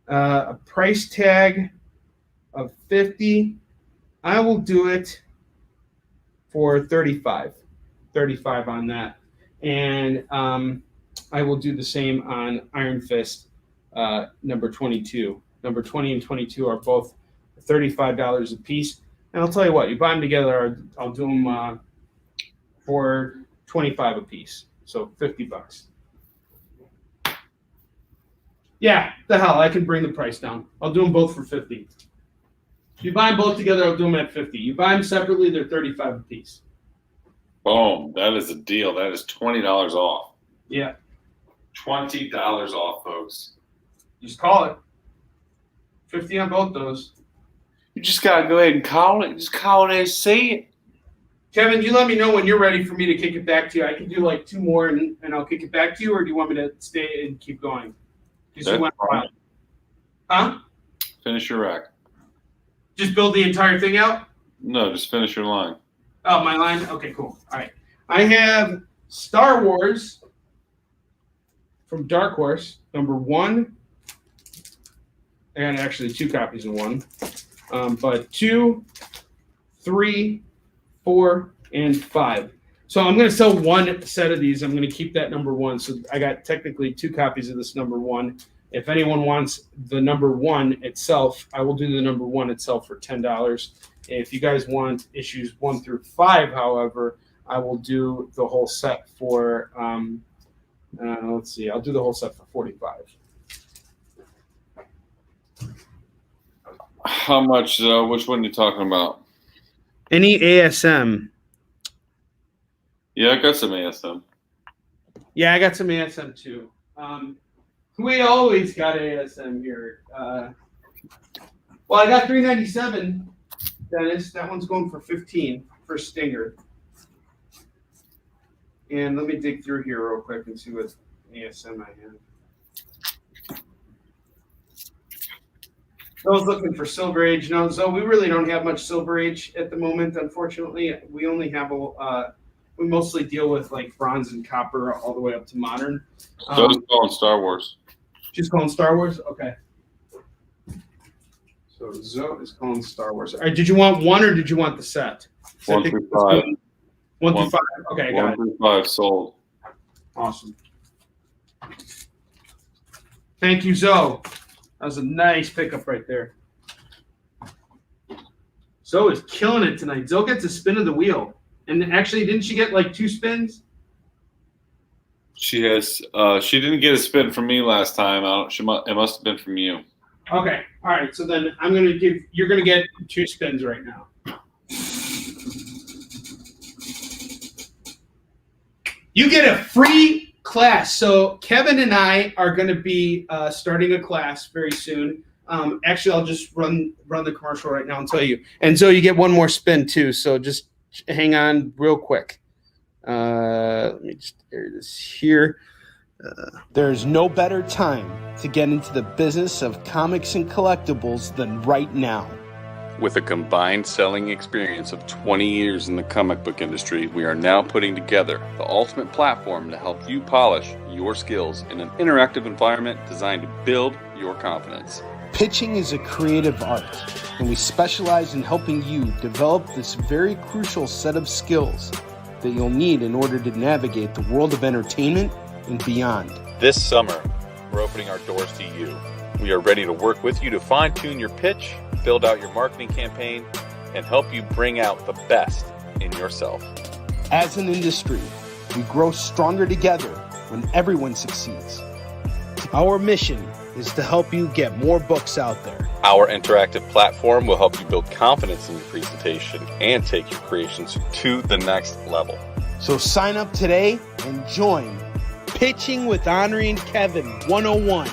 a price tag of $50. I will do it for $35 on that. And I will do the same on Iron Fist number 22. Number 20 and 22 are both $35 a piece. And I'll tell you what, you buy them together, I'll do them for $25 a piece. So $50. Yeah, the hell, I can bring the price down. I'll do them both for $50. If you buy them both together, I'll do them at $50. You buy them separately, they're $35 a piece. Boom. That is a deal. That is $20 off. Yeah. $20 off, folks. Just call it. 50 on both those. You just got to go ahead and call it. Just call it and see it. Kevin, you let me know when you're ready for me to kick it back to you. I can do like 2 more and I'll kick it back to you, or do you want me to stay and keep going? That's fine. Huh? Finish your rack. Just build the entire thing out? No, just finish your line. Oh, my line? Okay, cool. All right. I have Star Wars from Dark Horse, number 1. I got actually 2 copies of 1. But 2, 3, 4, and 5. So I'm going to sell 1 set of these. I'm going to keep that number 1. So I got technically 2 copies of this number 1. If anyone wants the number 1 itself, I will do the number 1 itself for $10. If you guys want issues 1 through 5, however, I will do the whole set for, let's see, I'll do the whole set for $45. How much? Which one are you talking about? Any ASM? Yeah, I got some ASM. Yeah, I got some ASM too. We always got ASM here. Well, I got $3.97, Dennis. That one's going for $15 for Stinger. And let me dig through here real quick and see what ASM I have. I was looking for Silver Age. No, so we really don't have much Silver Age at the moment, unfortunately. We only have we mostly deal with like bronze and copper all the way up to modern. So it's calling Star Wars. She's calling Star Wars? Okay. So Zoe is calling Star Wars. All right, did you want 1 or did you want the set? 1 through 5. 1 through 5. Okay, I got 1 through 5 sold. Awesome. Thank you, Zoe. That was a nice pickup right there. Zoe is killing it tonight. Zoe gets a spin of the wheel. And actually, didn't she get like 2 spins? She has. She didn't get a spin from me last time. It must have been from you. Okay. All right. So then I'm gonna give. You're gonna get 2 spins right now. You get a free class. So Kevin and I are gonna be starting a class very soon. Actually, I'll just run the commercial right now and tell you. And so you get 1 more spin too. So just hang on real quick. Let me just air this here. There's no better time to get into the business of comics and collectibles than right now. With a combined selling experience of 20 years in the comic book industry, we are now putting together the ultimate platform to help you polish your skills in an interactive environment designed to build your confidence. Pitching is a creative art, and we specialize in helping you develop this very crucial set of skills that you'll need in order to navigate the world of entertainment and beyond. This summer, we're opening our doors to you. We are ready to work with you to fine-tune your pitch, build out your marketing campaign, and help you bring out the best in yourself. As an industry, we grow stronger together when everyone succeeds. Our mission is to help you get more books out there. Our interactive platform will help you build confidence in your presentation and take your creations to the next level. So sign up today and join Pitching with Onrie and Kevin 101.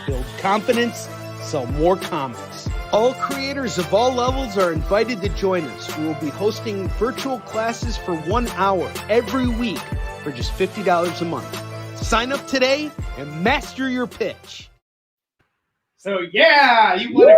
Build confidence, sell more comics. All creators of all levels are invited to join us. We will be hosting virtual classes for 1 hour every week for just $50 a month. Sign up today and master your pitch. So yeah, you want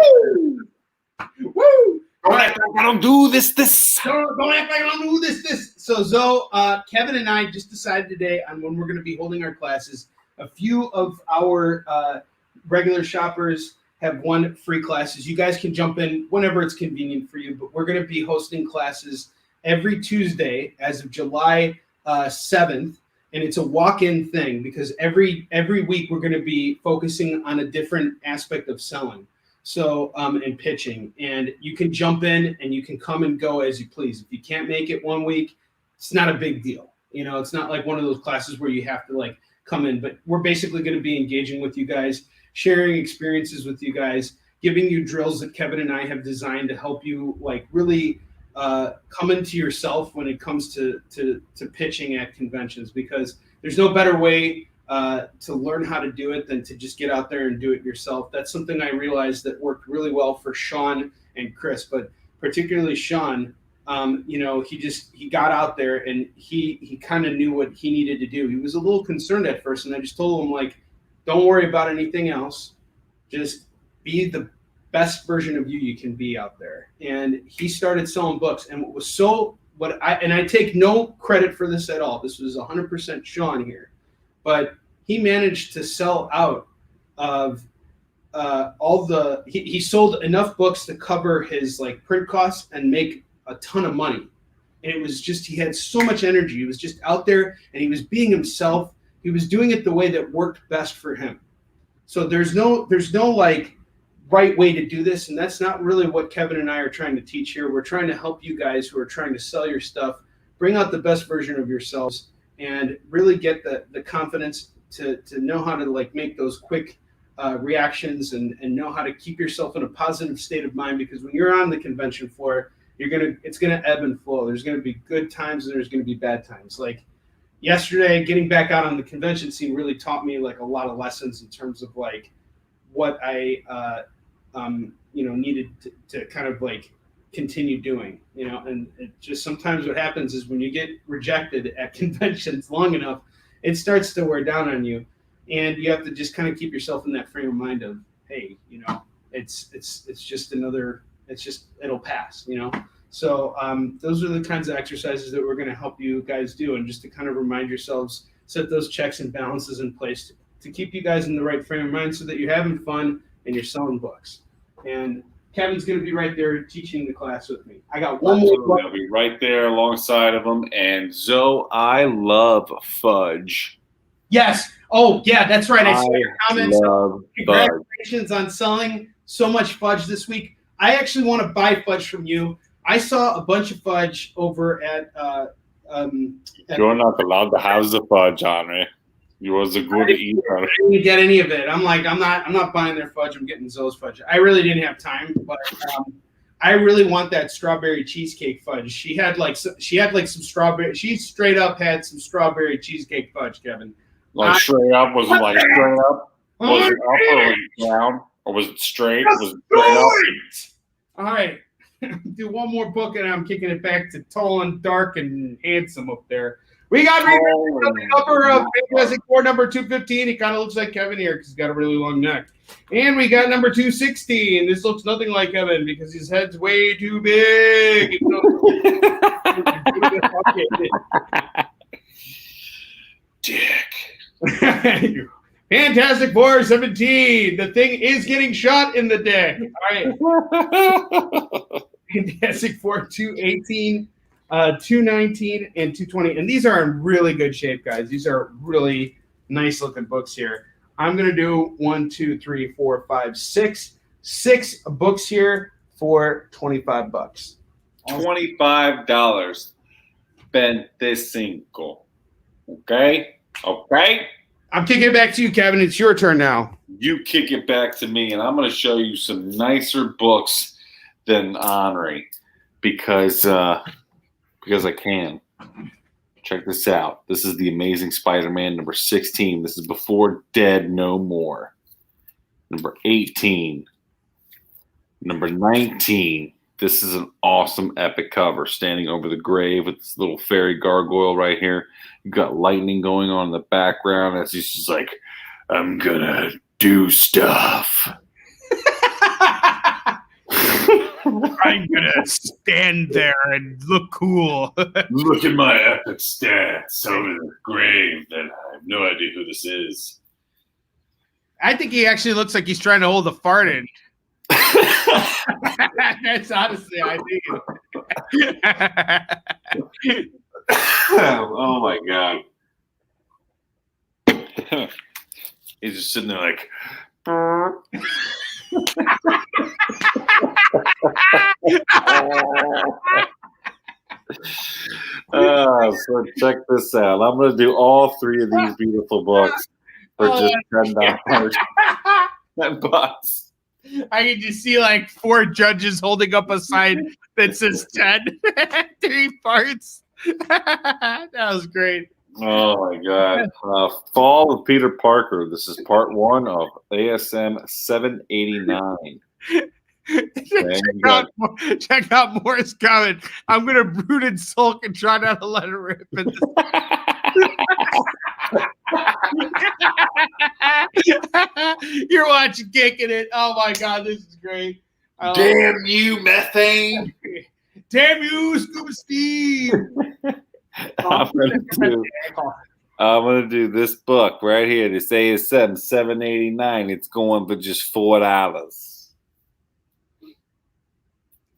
to. Woo! Don't act like I don't do this. Don't act like I don't do this. So Zoe, Kevin and I just decided today on when we're going to be holding our classes. A few of our regular shoppers have won free classes. You guys can jump in whenever it's convenient for you, but we're going to be hosting classes every Tuesday as of July 7th. And it's a walk-in thing because every week we're going to be focusing on a different aspect of selling. So, and pitching, and you can jump in and you can come and go as you please. If you can't make it one week, it's not a big deal. You know, it's not like one of those classes where you have to like come in, but we're basically going to be engaging with you guys, sharing experiences with you guys, giving you drills that Kevin and I have designed to help you like really come into yourself when it comes to pitching at conventions, because there's no better way to learn how to do it than to just get out there and do it yourself. That's something I realized that worked really well for Sean and Chris, but particularly Sean. You know, he got out there and he kind of knew what he needed to do. He was a little concerned at first, and I just told him, like, don't worry about anything else. Just be the best version of you can be out there. And he started selling books. And what was I take no credit for this at all. This was 100% Sean here. But he managed to sell out of he sold enough books to cover his like print costs and make a ton of money. And it was just, he had so much energy. He was just out there and he was being himself. He was doing it the way that worked best for him. So there's no like right way to do this. And that's not really what Kevin and I are trying to teach here. We're trying to help you guys who are trying to sell your stuff, bring out the best version of yourselves, and really get the confidence to know how to like make those quick reactions and know how to keep yourself in a positive state of mind. Because when you're on the convention floor, it's gonna ebb and flow. There's gonna be good times and there's gonna be bad times. Like yesterday, getting back out on the convention scene really taught me like a lot of lessons in terms of like what I needed to kind of like continue doing, you know. And it just sometimes what happens is when you get rejected at conventions long enough, it starts to wear down on you, and you have to just kind of keep yourself in that frame of mind of, hey, you know, it's just it'll pass, you know. So those are the kinds of exercises that we're going to help you guys do, and just to kind of remind yourselves, set those checks and balances in place to keep you guys in the right frame of mind so that you're having fun and you're selling books. And Kevin's going to be right there teaching the class with me. I got one more book. I'll be right there alongside of him. And Zoe, I love fudge. Yes. Oh, yeah, that's right. I saw your comments. Love Congratulations fudge. on selling so much fudge this week. I actually want to buy fudge from you. I saw a bunch of fudge over at You're not allowed to have the fudge, Onrie. Yours a good eater. I didn't get any of it. I'm like, I'm not buying their fudge. I'm getting Zoe's fudge. I really didn't have time, but I really want that strawberry cheesecake fudge. She had some strawberry. She straight up had some strawberry cheesecake fudge, Kevin. Like straight up? Was it like straight up? Was it up or was it down? Or was it straight? Was it straight up? All right. Do one more book and I'm kicking it back to tall and dark and handsome up there. We got the cover of Fantastic Four number 215. He kind of looks like Kevin here because he's got a really long neck. And we got number 216. This looks nothing like Kevin because his head's way too big. Dick. Fantastic Four 17. The thing is getting shot in the dick. All right. Fantastic Four 218, 219, and 220. And these are in really good shape, guys. These are really nice looking books here. I'm going to do 1, 2, 3, 4, 5, 6. 6 books here for $25. $25. 25. Okay? Okay? I'm kicking it back to you, Kevin. It's your turn now. You kick it back to me, and I'm going to show you some nicer books than Onrie because I can. Check this out. This is The Amazing Spider-Man number 16. This is Before Dead No More. Number 18. Number 19. This is an awesome epic cover, standing over the grave with this little fairy gargoyle right here. You've got lightning going on in the background as he's just like, I'm gonna do stuff. I'm gonna stand there and look cool. Look at my epic stats over the grave that I have no idea who this is. I think he actually looks like he's trying to hold a fart in. That's honestly, I think. Oh my god. He's just sitting there like. So check this out. I'm going to do all 3 of these beautiful books for just $10. $10. I can just see like 4 judges holding up a sign that says 10, 3 parts. That was great. Oh my god. Fall of Peter Parker. This is part 1 of ASM 789. Check out Morris comment. I'm gonna brood and sulk and try not to let it rip. You're watching Kickin It. Oh my god, this is great. Damn you, methane. Damn you, Scuba Steve. I'm gonna do this book right here. This ASM 789. It's going for just $4.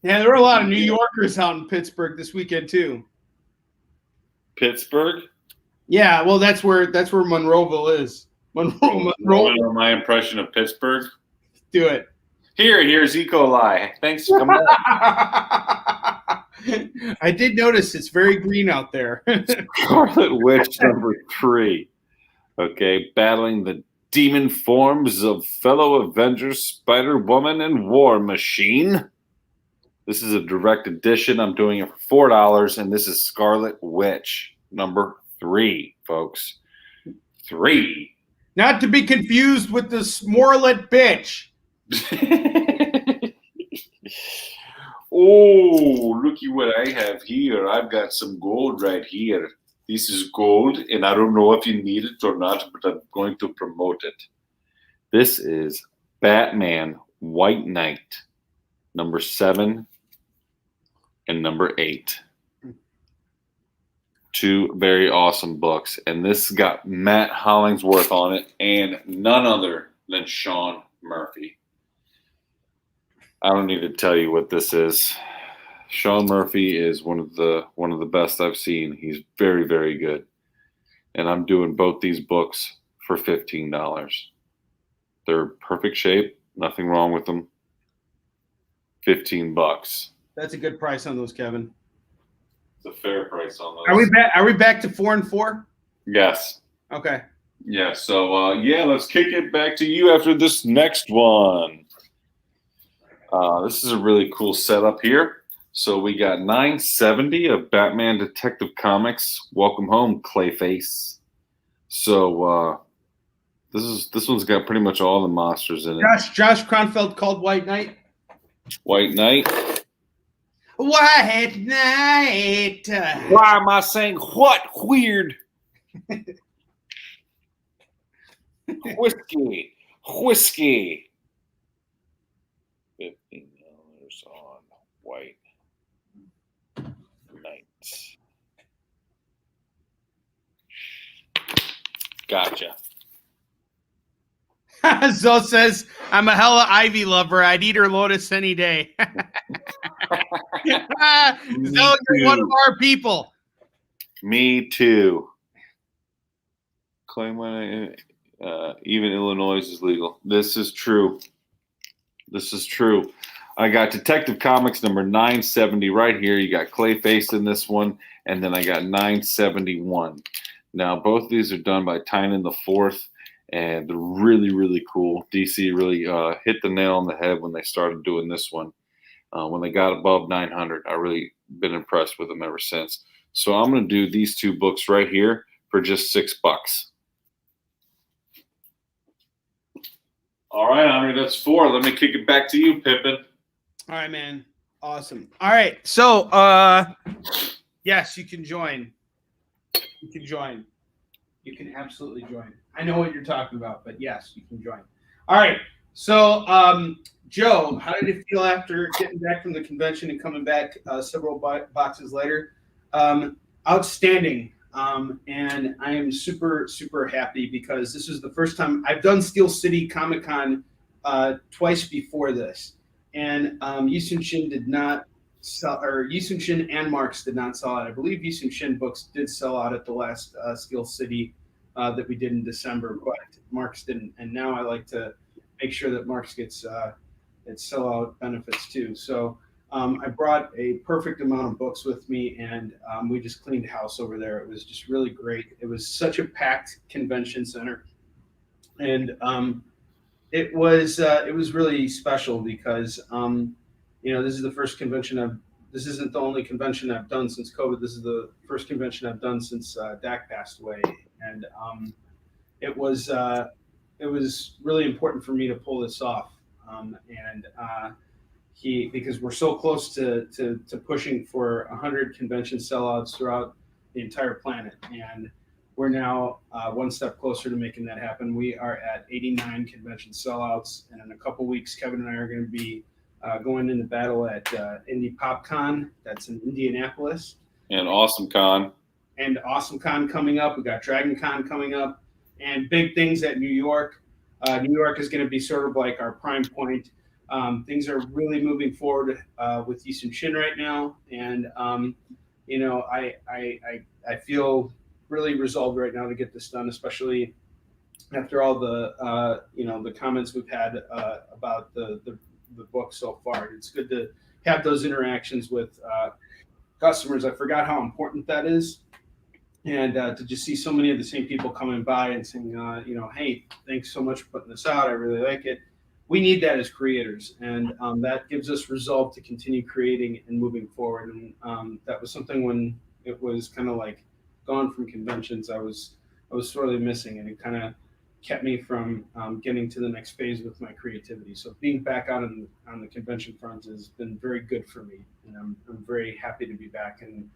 Yeah, there were a lot of New Yorkers out in Pittsburgh this weekend too. Pittsburgh? Yeah, well, that's where Monroeville is. Monroe. My impression of Pittsburgh. Do it. Here's E. coli. Thanks for coming out. I did notice it's very green out there. Scarlet Witch number 3. Okay, battling the demon forms of fellow Avengers, Spider-Woman, and War Machine. This is a direct edition. I'm doing it for $4, and this is Scarlet Witch number 3, folks. 3. Not to be confused with the Smorlet bitch. Oh, looky what I have here. I've got some gold right here. This is gold, and I don't know if you need it or not, but I'm going to promote it. This is Batman White Knight, number 7 and number 8. 2 very awesome books, and this got Matt Hollingsworth on it, and none other than Sean Murphy. I don't need to tell you what this is. Sean Murphy is one of the best I've seen. He's very, very good, and I'm doing both these books for $15. They're perfect shape. Nothing wrong with them. $15. That's a good price on those, Kevin. It's a fair price on those. Are we back to 4 and 4? Yes. Okay. Yeah. So let's kick it back to you after this next one. This is a really cool setup here. So we got 970 of Batman Detective Comics. Welcome home, Clayface. So this one's got pretty much all the monsters in it. Josh Kronfeld called White Knight. White Knight. White Knight. Why am I saying what? Weird. Whiskey. $15 on White Knight. Gotcha. Zoe says, I'm a hella Ivy lover. I'd eat her lotus any day. Zoe, you're one of our people. Me too. Claim when even Illinois is legal. This is true. I got Detective Comics number 970 right here. You got Clayface in this one, and then I got 971. Now, both of these are done by Tynan the Fourth, and they're really, really cool. DC really hit the nail on the head when they started doing this one. When they got above 900, I really been impressed with them ever since. So I'm going to do these 2 books right here for just $6. All right, Onrie, that's 4. Let me kick it back to you, Pippin. All right, man. Awesome. All right. So, yes, you can join. You can join. You can absolutely join. I know what you're talking about, but yes, you can join. All right. So, Joe, how did it feel after getting back from the convention and coming back several boxes later? Outstanding. And I am super, super happy because this is the first time I've done Steel City Comic Con twice before this. and Yisun Shin did not sell, or Yisun Shin and Marks did not sell out. I believe Yisun Shin books did sell out at the last Steel City that we did in December, but Marks didn't. And now I like to make sure that Marks gets its sellout benefits too. So I brought a perfect amount of books with me, and we just cleaned house over there. It was just really great. It was such a packed convention center, and it was really special because this is the first convention this isn't the only convention I've done since COVID. This is the first convention I've done since Dak passed away, and it was really important for me to pull this off. Because we're so close to pushing for 100 convention sellouts throughout the entire planet, and we're now one step closer to making that happen. We are at 89 convention sellouts, and in a couple weeks, Kevin and I are going to be going into battle at Indie PopCon. That's in Indianapolis. And Awesome Con. And Awesome Con coming up. We got Dragon Con coming up, and big things at New York. New York is going to be sort of like our prime point. Things are really moving forward with Yisun Shin right now, and I feel really resolved right now to get this done, especially after all the the comments we've had about the book so far. It's good to have those interactions with customers. I forgot how important that is, and to just see so many of the same people coming by and saying, hey, thanks so much for putting this out. I really like it. We need that as creators, and that gives us resolve to continue creating and moving forward. And that was something when it was kind of like gone from conventions, I was sorely missing, and it kind of kept me from getting to the next phase with my creativity. So being back out on the convention front has been very good for me, and I'm very happy to be back and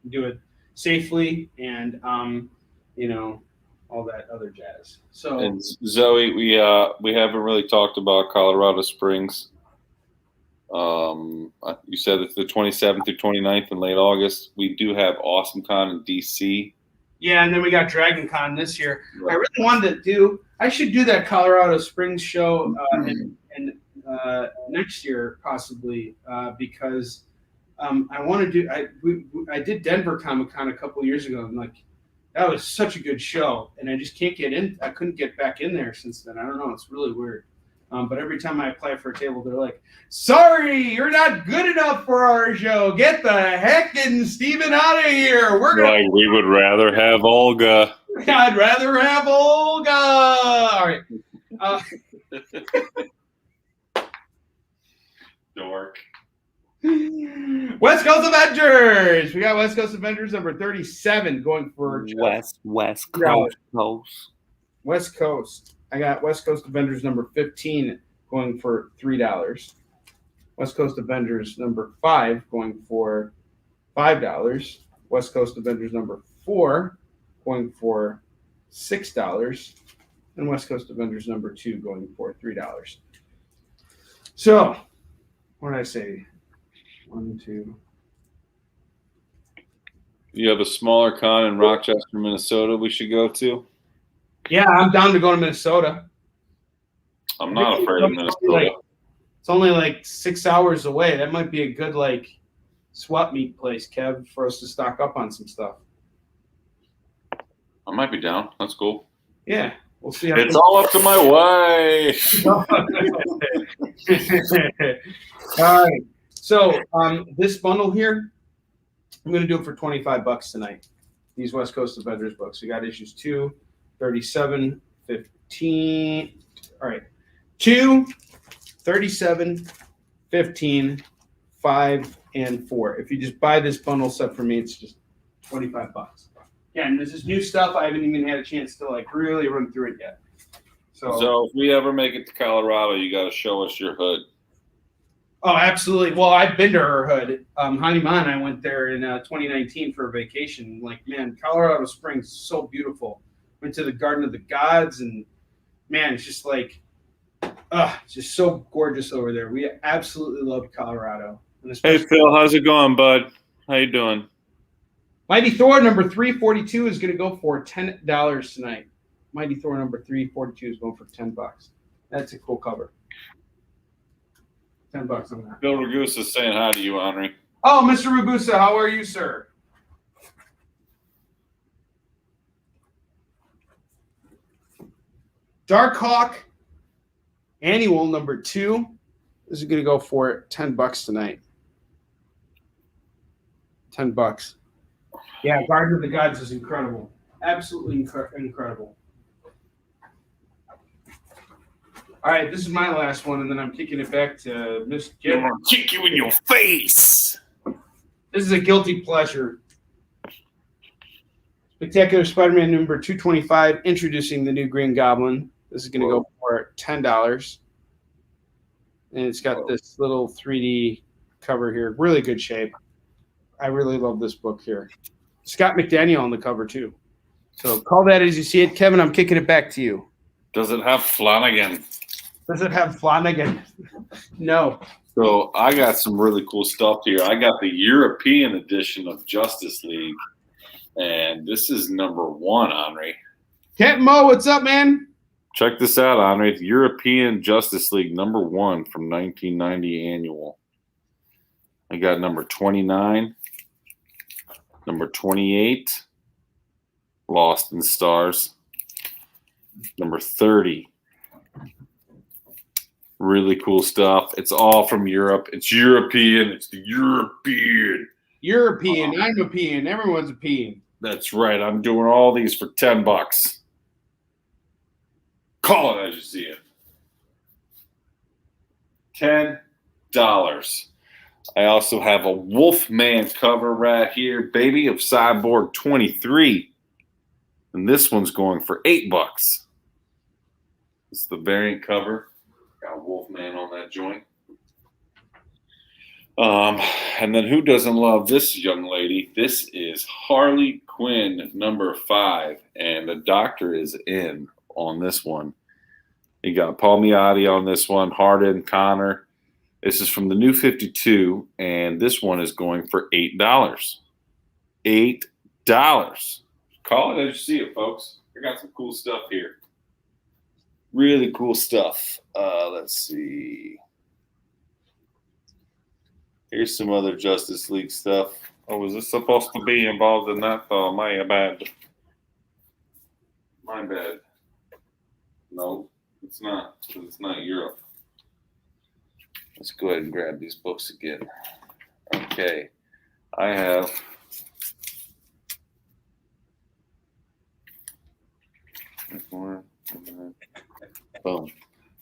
do it safely and all that other jazz. So, and Zoe, we haven't really talked about Colorado Springs. You said it's the 27th through 29th in late August. We do have Awesome Con in DC. Yeah, and then we got Dragon Con this year. Right. I really wanted to I should do that Colorado Springs show and next year possibly because I want to do. I did Denver Comic Con a couple years ago, and that was such a good show, and I just can't get in. I couldn't get back in there since then. I don't know. It's really weird. But every time I apply for a table, they're like, "Sorry, you're not good enough for our show. Get the heck and Steven out of here. We would rather have Olga. I'd rather have Olga." All right. Dork. West Coast Avengers. We got West Coast Avengers number 37 going for West Coast. West Coast. I got West Coast Avengers number 15 going for $3. West Coast Avengers number 5 going for $5. West Coast Avengers number 4 going for $6. And West Coast Avengers number 2 going for $3. So, what did I say? 1, 2. You have a smaller con in Rochester, Minnesota we should go to? Yeah, I'm down to go to Minnesota. I'm not afraid of Minnesota. It's only like 6 hours away. That might be a good swap meet place, Kev, for us to stock up on some stuff. I might be down. That's cool. Yeah, we'll see. It's all up to my wife. All right. So this bundle here, I'm going to do it for $25 tonight. These West Coast Avengers books. We got issues 2, 37, 15. All right. 2, 37, 15, 5, and 4. If you just buy this bundle set for me, it's just $25. Yeah, and this is new stuff. I haven't even had a chance to really run through it yet. So if we ever make it to Colorado, you got to show us your hood. Oh, absolutely. Well, I've been to her hood. Hanima and I went there in 2019 for a vacation. Man, Colorado Springs is so beautiful. Went to the Garden of the Gods, and man, it's just it's just so gorgeous over there. We absolutely love Colorado. Hey, Phil, how's it going, bud? How you doing? Mighty Thor number 342 is going to go for $10 tonight. Mighty Thor number 342 is going for $10. That's a cool cover. $10 on that. Bill Ragusa is saying hi to you, Onrie. Oh, Mr. Ragusa, how are you, sir? Dark Hawk Annual number 2. This is going to go for $10 tonight. $10. Yeah, Garden of the Gods is incredible. Absolutely incredible. All right, this is my last one, and then I'm kicking it back to Miss Jim. I'm gonna kick you in your face. This is a guilty pleasure. Spectacular Spider-Man number 225, introducing the new Green Goblin. This is going to go for $10. And it's got this little 3D cover here. Really good shape. I really love this book here. Scott McDaniel on the cover, too. So call that as you see it. Kevin, I'm kicking it back to you. Does it have Flanagan? Does it have Flanagan? No. So I got some really cool stuff here. I got the European edition of Justice League, and this is number 1, Onrie. Kent Mo, what's up, man? Check this out, Onrie. The European Justice League number 1 from 1990 annual. I got number 29, number 28, Lost in Stars, number 30. Really cool stuff. It's all from Europe. It's European. It's the European. European. I'm a peeing. Everyone's a peeing. That's right. I'm doing all these for $10. Call it as you see it. $10. I also have a Wolfman cover right here, baby, of Cyborg 23. And this one's going for $8. It's the variant cover. Got Wolfman on that joint. And then who doesn't love this young lady? This is Harley Quinn number 5. And the doctor is in on this one. You got Paul Miotti on this one, Hardin, Connor. This is from the New 52, and this one is going for $8. $8. Call it as you see it, folks. I got some cool stuff here. Really cool stuff. Let's see. Here's some other Justice League stuff. Oh, was this supposed to be involved in that? Oh, my bad. My bad. No, it's not. It's not Europe. Let's go ahead and grab these books again. Okay. I have boom.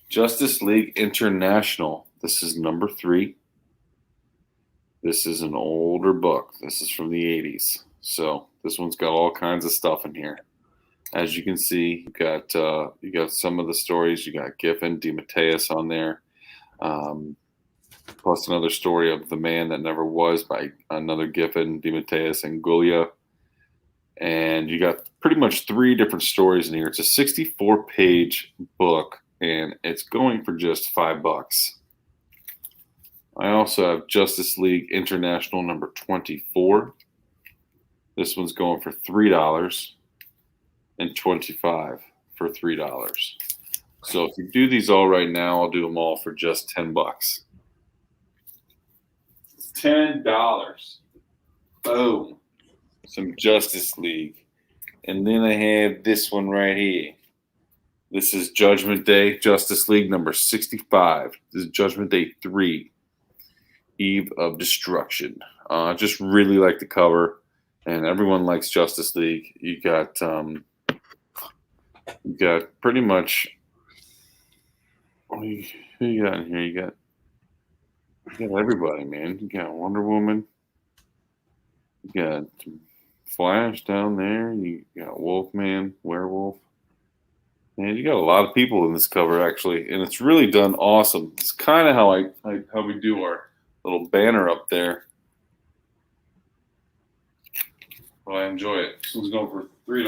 Justice League International. This is number 3. This is an older book. This is from the 80s. So this one's got all kinds of stuff in here. As you can see, you got some of the stories. You got Giffen, DeMatteis on there. Plus another story of The Man That Never Was by another Giffen, DeMatteis, and Gulia. And you got pretty much 3 different stories in here. It's a 64-page book, and it's going for just $5. I also have Justice League International number 24. This one's going for $3 and 25 for $3. So if you do these all right now, I'll do them all for just $10. $10. Boom. Some Justice League. And then I have this one right here. This is Judgment Day, Justice League number 65. This is Judgment Day 3, Eve of Destruction. I just really like the cover, and everyone likes Justice League. You got pretty much. Who you got in here? You got everybody, man. You got Wonder Woman. You got Flash down there. You got Wolfman, Werewolf. Man, you got a lot of people in this cover, actually, and it's really done awesome. It's kind of how we do our little banner up there. Well, I enjoy it. This one's going for $3.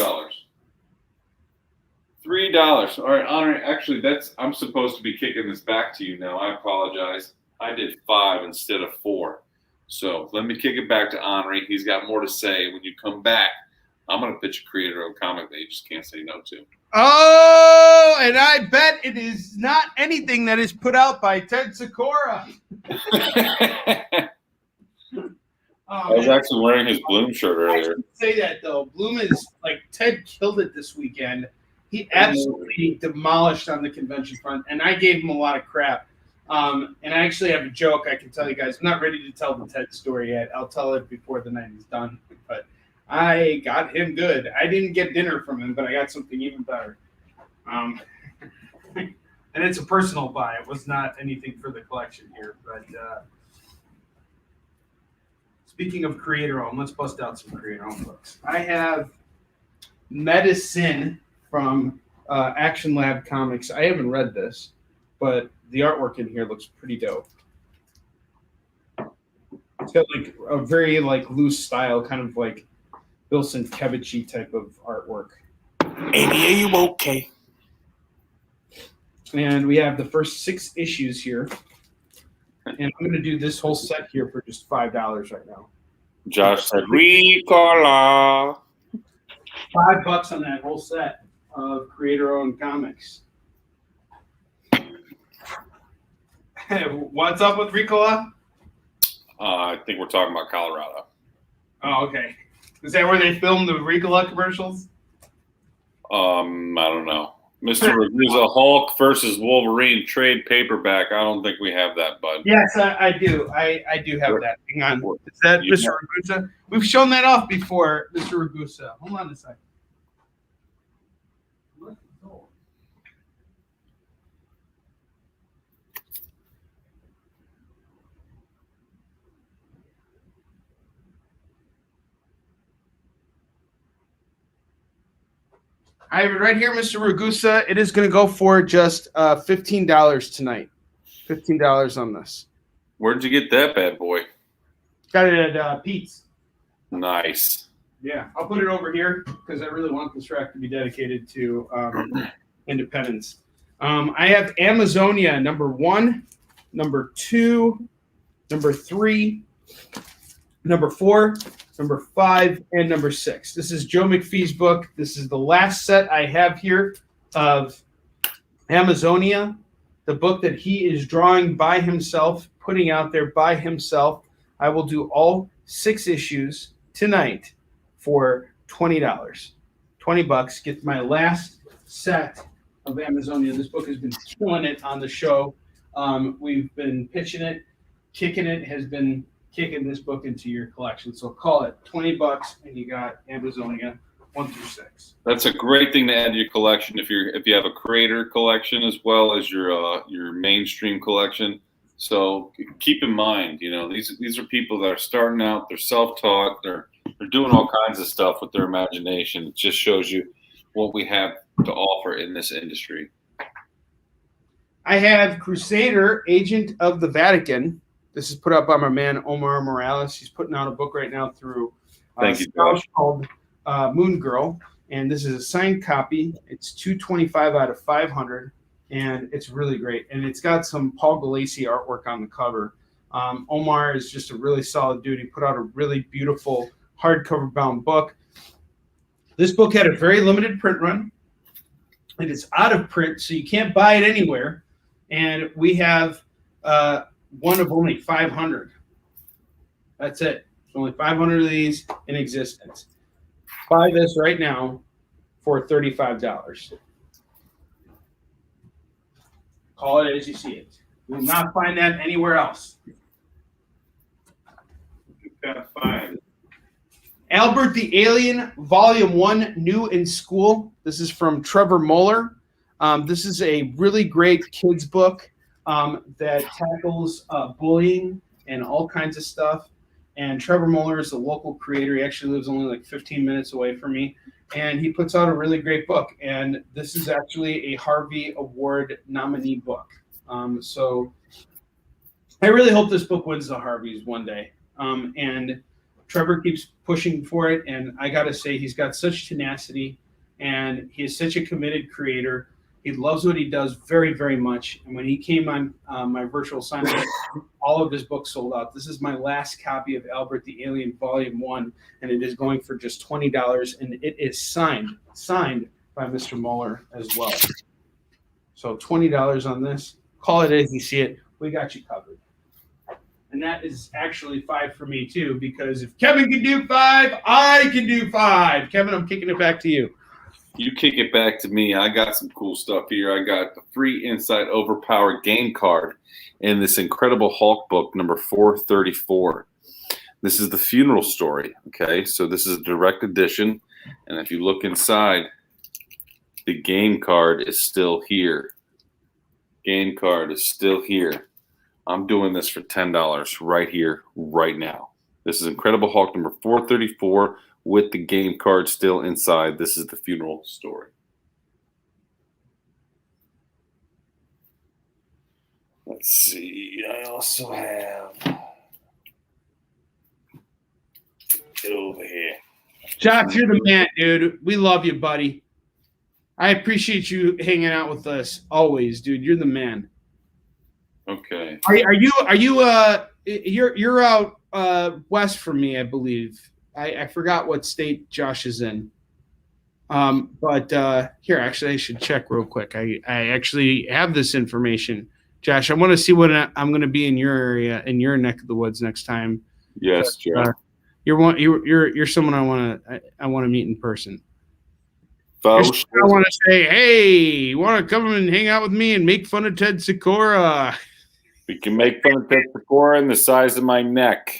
$3. All right, Onrie. Actually, I'm supposed to be kicking this back to you now. I apologize. I did 5 instead of 4. So let me kick it back to Onrie. He's got more to say. When you come back, I'm going to pitch a creator of a comic that you just can't say no to. Oh, and I bet it is not anything that is put out by Ted Sikora. I was actually wearing his Bloom shirt I earlier. should say that though. Bloom is like Ted killed it this weekend. He absolutely demolished on the convention front, and I gave him a lot of crap. And I actually have a joke I can tell you guys. I'm not ready to tell the Ted story yet. I'll tell it before the night is done. But I got him good. I didn't get dinner from him, but I got something even better. And it's a personal buy. It was not anything for the collection here. But speaking of creator-owned, let's bust out some creator-owned books. I have Medicine from Action Lab Comics. I haven't read this, but the artwork in here looks pretty dope. It's got like a very like loose style, kind of like Bill Sienkiewicz type of artwork. Amy, are you okay? And we have the first 6 issues here. And I'm going to do this whole set here for just $5 right now. Josh said, Ricola. $5 on that whole set of creator-owned comics. What's up with Ricola? I think we're talking about Colorado. Oh, okay. Is that where they filmed the Ricola commercials? I don't know. Mr. Ragusa, Hulk versus Wolverine trade paperback. I don't think we have that, bud. Yes, I do. I do have that. Hang on. Is that Mr. Ragusa? We've shown that off before, Mr. Ragusa. Hold on a second. I have it right here, Mr. Ragusa. It is going to go for just $15 tonight. $15 on this. Where'd you get that bad boy? Got it at Pete's. Nice. Yeah, I'll put it over here because I really want this rack to be dedicated to independence. I have Amazonia number 1, number 2, number 3, number 4, number 5, and number 6. This is Joe McPhee's book. This is the last set I have here of Amazonia, the book that he is drawing by himself, putting out there by himself. I will do all 6 issues tonight for $20. $20. Get my last set of Amazonia. This book has been killing it on the show. We've been pitching it. Kickin It has been kicking this book into your collection. So call it $20 and you got Amazonia 1 through 6. That's a great thing to add to your collection if you have a creator collection as well as your mainstream collection. So keep in mind, these are people that are starting out, they're self-taught, they're doing all kinds of stuff with their imagination. It just shows you what we have to offer in this industry. I have Crusader, Agent of the Vatican. This is put out by my man Omar Morales. He's putting out a book right now through called Moon Girl, and this is a signed copy. It's $225 out of 500, and it's really great. And it's got some Paul Galassi artwork on the cover. Omar is just a really solid dude. He put out a really beautiful hardcover bound book. This book had a very limited print run. It is out of print, so you can't buy it anywhere. And we have one of only 500. That's it. There's only 500 of these in existence. Buy this right now for $35. Call it as you see it. You will not find that anywhere else. You've got to find Albert the Alien, Volume 1, New in School. This is from Trevor Moeller. This is a really great kids book that tackles bullying and all kinds of stuff. And Trevor Moeller is a local creator. He actually lives only like 15 minutes away from me. And he puts out a really great book. And this is actually a Harvey Award nominee book. So I really hope this book wins the Harveys one day. And Trevor keeps pushing for it. And I got to say, he's got such tenacity. And he is such a committed creator. He loves what he does very, very much. And when he came on my virtual signing, all of his books sold out. This is my last copy of Albert the Alien Volume 1, and it is going for just $20, and it is signed by Mr. Mueller as well. So $20 on this. Call it as you see it. We got you covered. And that is actually 5 for me too, because if Kevin can do 5, I can do 5. Kevin, I'm kicking it back to you. You kick it back to me. I got some cool stuff here. I got the free Inside Overpowered game card in this Incredible Hulk book, number 434. This is the funeral story, okay? So this is a direct edition, and if you look inside, the game card is still here. Game card is still here. I'm doing this for $10 right here, right now. This is Incredible Hulk number 434 with the game card still inside. This is the funeral story. Let's see. I also have it over here. Josh, you're the man, dude. We love you, buddy. I appreciate you hanging out with us always, dude. You're the man. Okay. You're out west from me, I believe. I forgot what state Josh is in. But here, actually, I should check real quick. I actually have this information. Josh, I want to see what I'm going to be in your area, in your neck of the woods next time. Yes, Joe. You're someone I want to meet in person. I want to say, hey, you want to come and hang out with me and make fun of Ted Sikora? We can make fun of Ted Sikora in the size of my neck.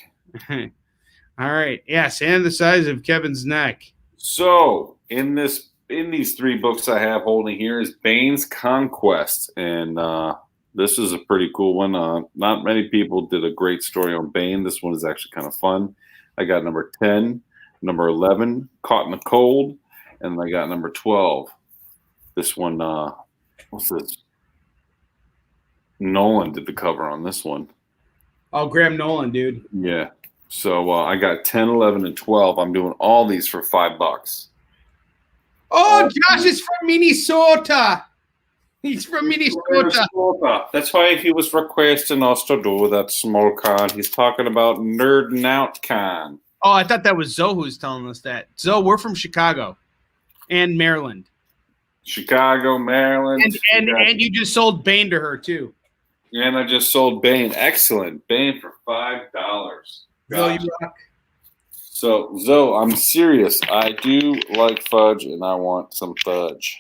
All right. Yes, and the size of Kevin's neck. So in these 3 books I have holding here is Bane's Conquest, and this is a pretty cool one. Not many people did a great story on Bane. This one is actually kind of fun. I got number 10, number 11, Caught in the Cold, and I got number 12. This one, what's this? Nolan did the cover on this one. Oh, Graham Nolan, dude. Yeah. So I got 10, 11, and 12. I'm doing all these for $5. Oh, Josh is from Minnesota. He's from Minnesota. That's why he was requesting us to do that small con. He's talking about Nerding Out Con. Oh, I thought that was Zoe who was telling us that. Zoe, we're from Chicago and Maryland. Chicago, Maryland. And you just sold Bane to her, too. And I just sold Bane. Excellent. Bane for $5. Zoe, you rock. So, Zoe, I'm serious. I do like fudge, and I want some fudge.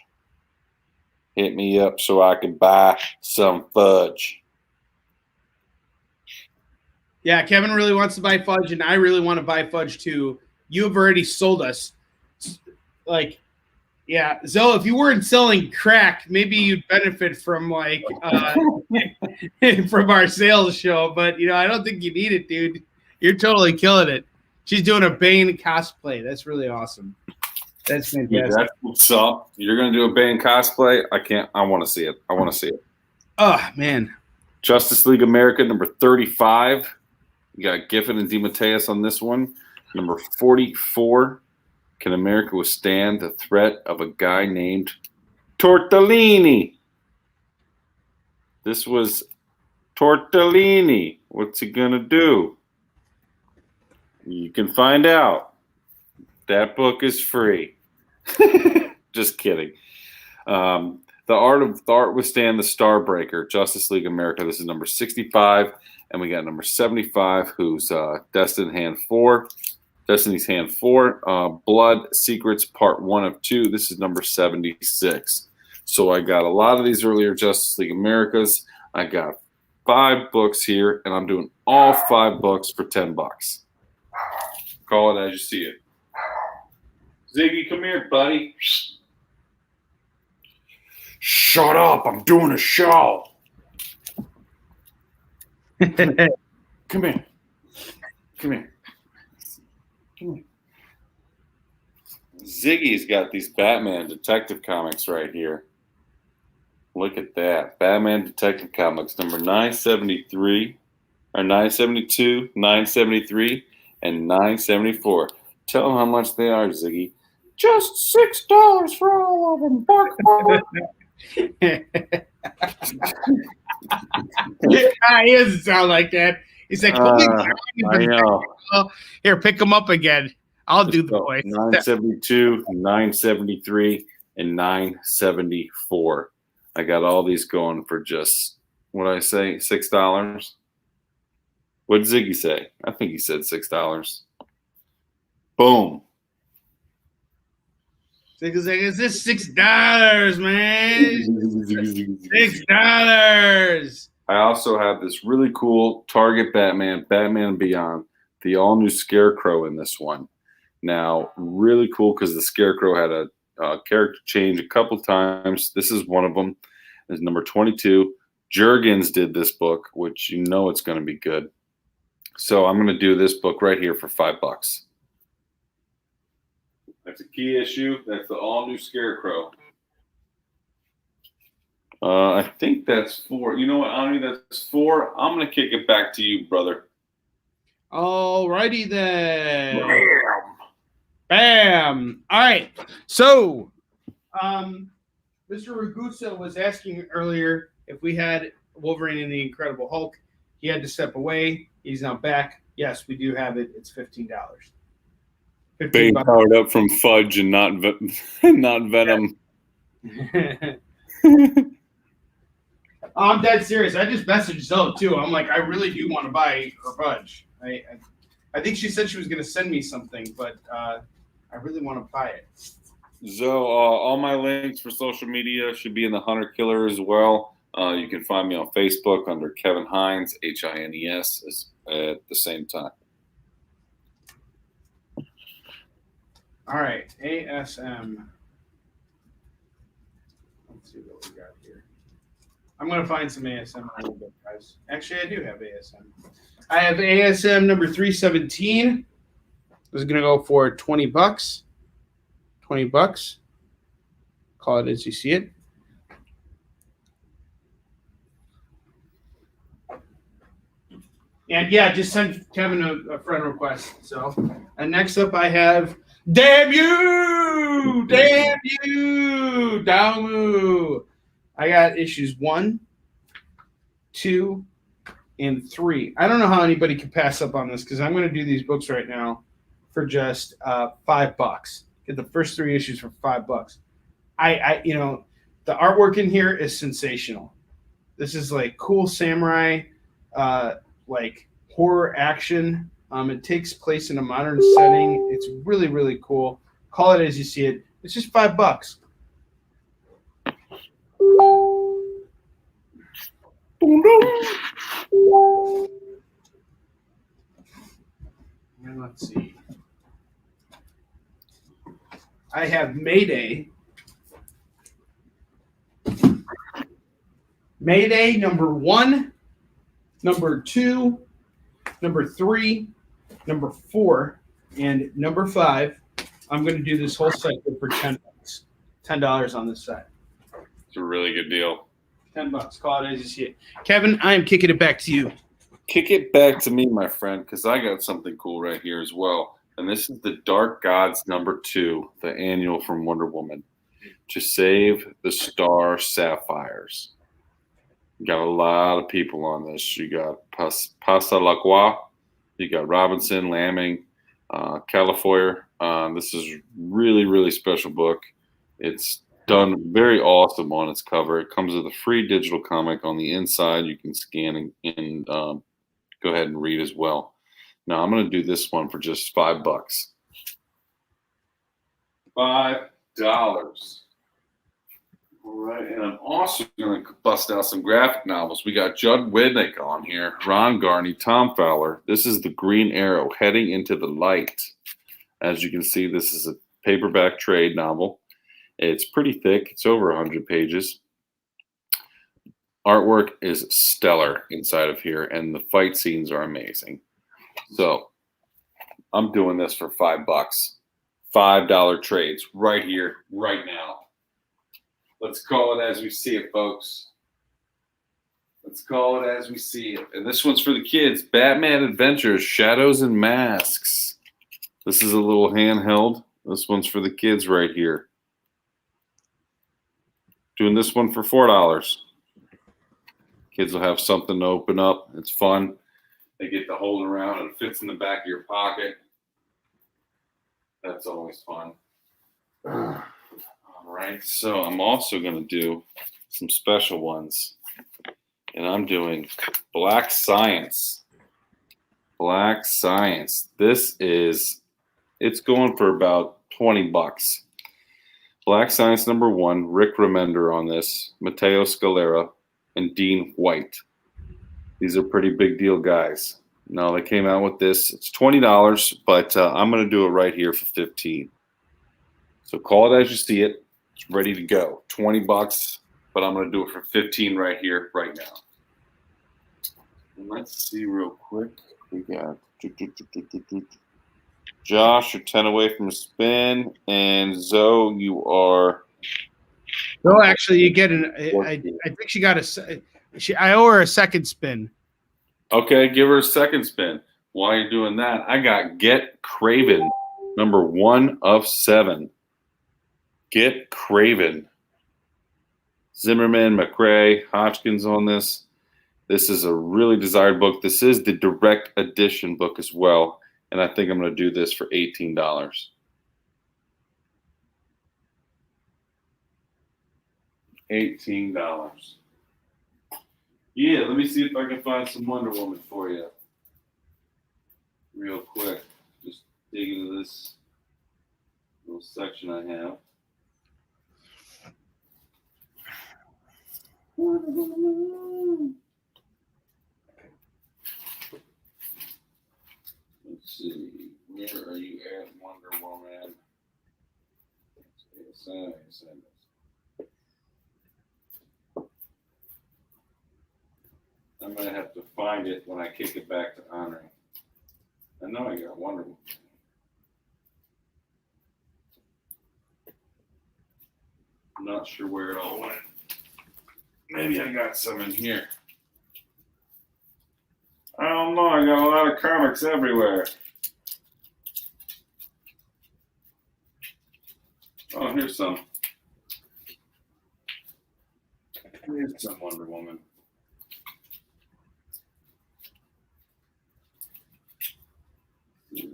Hit me up so I can buy some fudge. Yeah, Kevin really wants to buy fudge, and I really want to buy fudge, too. You have already sold us. Like, yeah, Zoe, if you weren't selling crack, maybe you'd benefit from, like, from our sales show. But, I don't think you need it, dude. You're totally killing it. She's doing a Bane cosplay. That's really awesome. That's fantastic. Yeah, that's what's up. You're going to do a Bane cosplay? I want to see it. I want to see it. Oh, man. Justice League America, number 35. You got Giffen and DeMatteis on this one. Number 44. Can America withstand the threat of a guy named Tortellini? This was Tortellini. What's he going to do? You can find out. That book is free. Just kidding. The Art Withstand the Starbreaker, Justice League America. This is number 65. And we got number 75, who's Destiny's Hand 4. Blood Secrets Part 1 of 2. This is number 76. So I got a lot of these earlier Justice League Americas. I got 5 books here, and I'm doing all 5 books for $10. Call it as you see it. Ziggy, come here, buddy. Shut up. I'm doing a show. Come here. Come here. Come here. Ziggy's got these Batman Detective Comics right here. Look at that. Batman Detective Comics, number 973, or 972, 973, and 974. Tell them how much they are, Ziggy. Just $6 for all of them. Bark, bark. He doesn't sound like that. He's like, I know. Here, pick him up again. I'll do the voice. 972, 973, and 974. I got all these going for just, what did I say, $6? What did Ziggy say? I think he said $6. Boom. It's $6, man. $6. I also have this really cool Target Batman and Beyond, the all-new Scarecrow in this one. Now, really cool because the Scarecrow had a character change a couple times. This is one of them. It's number 22. Jurgens did this book, which you know it's going to be good. So I'm going to do this book right here for $5. That's a key issue. That's the all-new Scarecrow. I think that's 4. You know what, Onrie? That's 4. I'm going to kick it back to you, brother. Alrighty then. Bam. All right. So, Mr. Ragusa was asking earlier if we had Wolverine and the Incredible Hulk. He had to step away. He's now back. Yes, we do have it. It's $15. Being powered up from fudge and not venom. I'm dead serious. I just messaged Zoe too. I'm like, I really do want to buy her fudge. I think she said she was going to send me something, but I really want to buy it. Zoe, all my links for social media should be in the Hunter Killer as well. You can find me on Facebook under Kevin Hines, Hines, at the same time. All right, ASM. Let's see what we got here. I'm going to find some ASM in a little bit, guys. Actually, I do have ASM. I have ASM number 317. This is going to go for $20. $20. Call it as you see it. And yeah, just send Kevin a friend request. So, and next up I have Damn You! Damn You! Damu! I got issues 1, 2, and 3. I don't know how anybody can pass up on this because I'm going to do these books right now for just $5. Get the first 3 issues for $5. I the artwork in here is sensational. This is like cool samurai, like horror action. It takes place in a modern setting. It's really, really cool. Call it as you see it. It's just $5. And let's see. I have Mayday. Mayday number 1, number 2, number 3, number 4, and number 5. I'm going to do this whole set for $10. $10 on this set. It's a really good deal. $10. Call it as you see it. Kevin, I am kicking it back to you. Kick it back to me, my friend, because I got something cool right here as well. And this is the Dark Gods number 2, the annual from Wonder Woman. To Save the Star Sapphires. You got a lot of people on this. You got Pasalacqua, you got Robinson, Lamming, Califoyer. This is really, really special book. It's done very awesome on its cover. It comes with a free digital comic on the inside. You can scan and go ahead and read as well. Now I'm going to do this one for just $5. $5. All right, and I'm also going to bust out some graphic novels. We got Judd Widnick on here, Ron Garney, Tom Fowler. This is The Green Arrow, Heading into the Light. As you can see, this is a paperback trade novel. It's pretty thick. It's over 100 pages. Artwork is stellar inside of here, and the fight scenes are amazing. So I'm doing this for $5. $5 trades right here, right now. Let's call it as we see it, folks. Let's call it as we see it. And this one's for the kids. Batman Adventures, Shadows and Masks. This is a little handheld. This one's for the kids right here. Doing this one for $4. Kids will have something to open up. It's fun. They get to hold it around and it fits in the back of your pocket. That's always fun. All right, so I'm also going to do some special ones. And I'm doing Black Science. Black Science. It's going for about $20. Black Science #1, Rick Remender on this, Matteo Scalera, and Dean White. These are pretty big deal guys. Now they came out with this. It's $20, but I'm going to do it right here for $15. So call it as you see it. It's ready to go. $20, but I'm going to do it for $15 right here, right now. And let's see real quick. We got Josh, you're 10 away from a spin, and Zoe, you are. No, actually, you get an. I think she got I owe her a second spin. Okay, give her a second spin. While you're doing that, I got Get Craven, #1 of 7. Get Craven. Zimmerman, McRae, Hodgkins on this. This is a really desired book. This is the direct edition book as well. And I think I'm going to do this for $18. $18. Yeah, let me see if I can find some Wonder Woman for you. Real quick. Just dig into this little section I have. Let's see. Where are you at, Wonder Woman? I'm going to have to find it when I kick it back to Onrie. I know I got Wonder Woman. I'm not sure where it all went. Maybe I got some in here. I don't know. I got a lot of comics everywhere. Oh, here's some. Here's some Wonder Woman. Where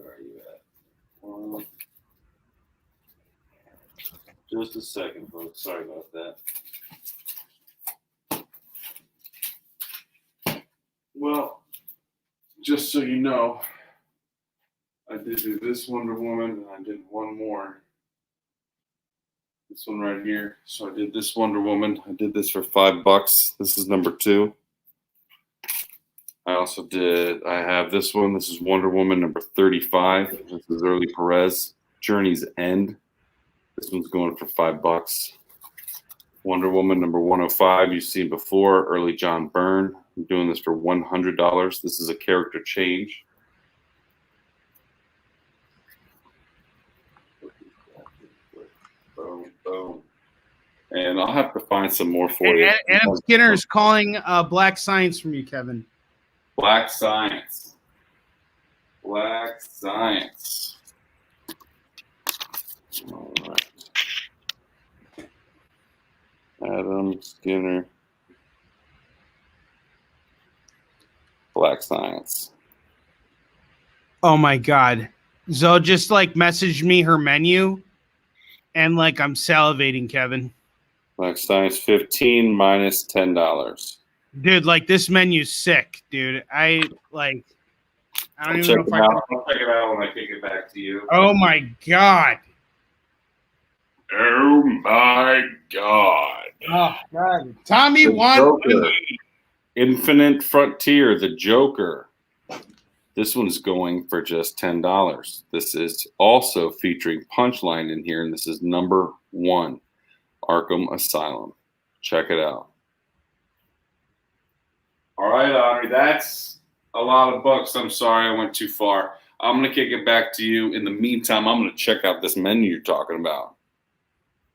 are you at? Just a second, folks. Sorry about that. Well, just so you know, I did do this Wonder Woman, and I did one more. This one right here. So I did this Wonder Woman. I did this for $5. This is #2. I have this one. This is Wonder Woman #35. This is Early Perez. Journey's End. This one's going for $5. Wonder Woman #105. You've seen before. Early John Byrne. I'm doing this for $100. This is a character change. Boom, boom. And I'll have to find some more for you. Adam Skinner is calling Black Science from you, Kevin. Black Science. Black Science. All right. Adam Skinner. Black Science. Oh my God. Zoe just messaged me her menu and I'm salivating, Kevin. Black Science 15 minus $10. Dude, this menu's sick, dude. I don't even know if I'll check it out when I kick it back to you. Oh my God. Oh my God. Oh God. Tommy won. Infinite Frontier, the Joker. This one's going for just $10. This is also featuring Punchline in here, and this is #1, Arkham Asylum. Check it out. All right, Onrie, that's a lot of bucks. I'm sorry I went too far. I'm going to kick it back to you. In the meantime, I'm going to check out this menu you're talking about.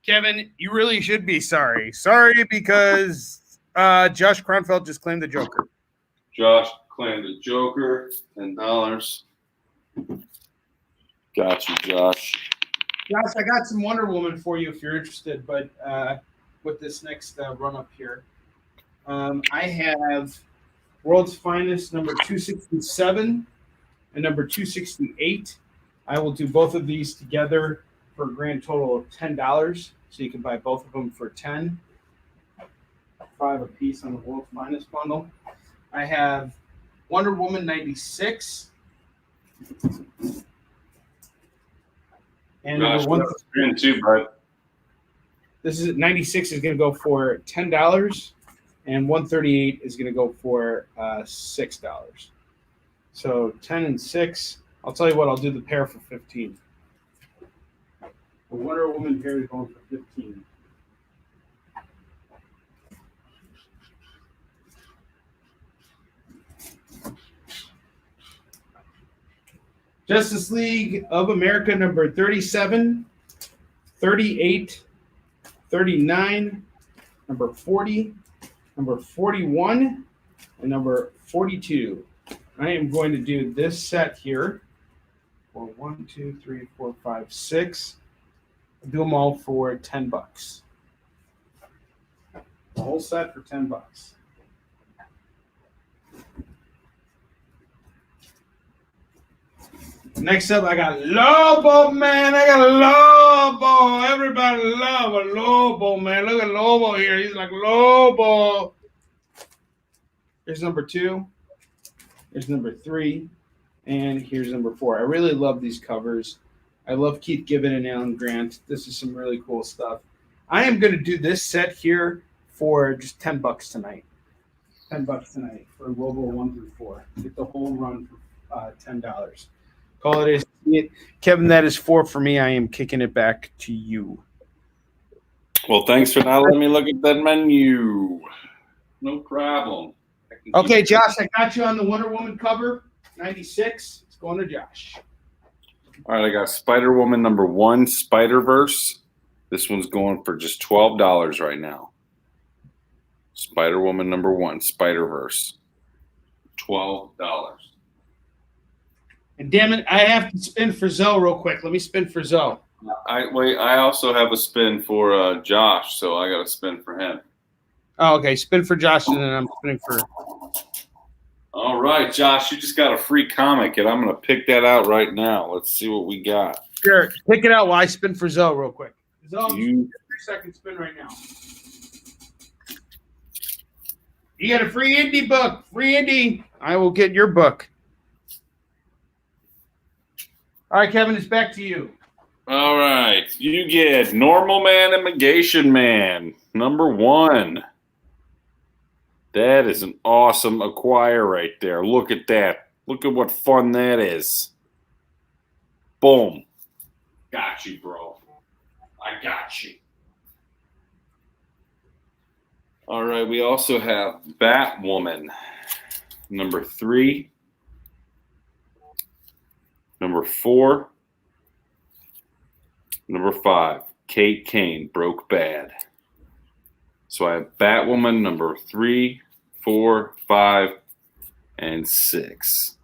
Kevin, you really should be sorry. Sorry because Josh Kronfeld just claimed the Joker. Josh claimed the Joker, $10. Got you, Josh. Josh, I got some Wonder Woman for you if you're interested, but with this next run-up here. I have World's Finest #267 and #268. I will do both of these together for a grand total of $10. So you can buy both of them for $10. $5 a piece on the World's Finest bundle. I have Wonder Woman 96. And Gosh, one, too, bud. this is 96 is going to go for $10, and 138 is going to go for $6. So 10 and 6. I'll tell you what, I'll do the pair for 15. The Wonder Woman pair is going for 15. Justice League of America number 37, 38, 39, number 40, number 41, and number 42. I am going to do this set here for 1, 2, 3, 4, 5, 6. I'll do them all for $10. The whole set for $10. Next up, I got Lobo, man. I got Lobo. Everybody love a Lobo, man. Look at Lobo here. He's like Lobo. Here's number 2. Here's number 3. And here's number 4. I really love these covers. I love Keith Gibbon and Alan Grant. This is some really cool stuff. I am going to do this set here for just $10 tonight. $10 tonight for Lobo 1 through 4. Get the whole run for $10. Call it a Kevin, that is 4 for me. I am kicking it back to you. Well, thanks for not letting me look at that menu. No problem. Okay, Josh, I got you on the Wonder Woman cover, 96. It's going to Josh. All right, I got Spider Woman number 1, Spider-Verse. This one's going for just $12 right now. Spider Woman number 1, Spider-Verse. $12. And damn it, I have to spin for Zoe real quick. Let me spin for Zoe. I also have a spin for Josh, so I got a spin for him. Oh, okay. Spin for Josh, and then I'm spinning for. All right, Josh, you just got a free comic, and I'm going to pick that out right now. Let's see what we got. Sure. Pick it out while I spin for Zoe real quick. Zoe, You- 3-second spin right now. You got a free indie book. Free indie. I will get your book. All right, Kevin, it's back to you. All right, you get Normal Man and Negation Man, number 1. That is an awesome acquire right there. Look at that. Look at what fun that is. Boom. Got you, bro. I got you. All right, we also have Batwoman, number 3. Number 4. Number 5, Kate Kane, Broke Bad. So I have Batwoman number 3, 4, 5, and 6.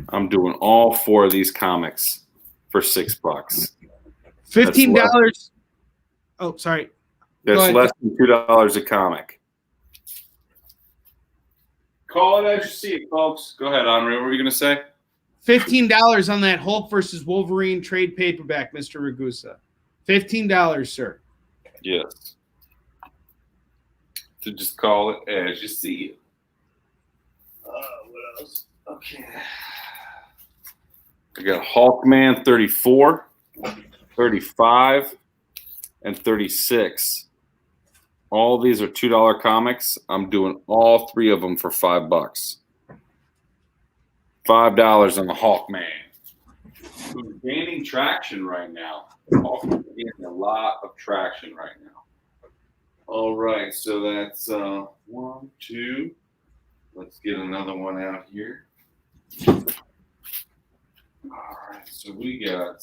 I'm doing all 4 of these comics for $6. $15. Oh, sorry. That's less than $2 a comic. Call it as you see it, folks. Go ahead, Onrie. What were you going to say? $15 on that Hulk versus Wolverine trade paperback, Mr. Ragusa. $15, sir. Yes. So just call it as you see it. What else? Okay. I got Hawkman 34, 35, and 36. All these are $2 comics. I'm doing all 3 of them for $5. $5 on the Hawkman. Who's gaining traction right now. Hawkman's gaining a lot of traction right now. All right, so that's 1, 2. Let's get another one out here. All right, so we got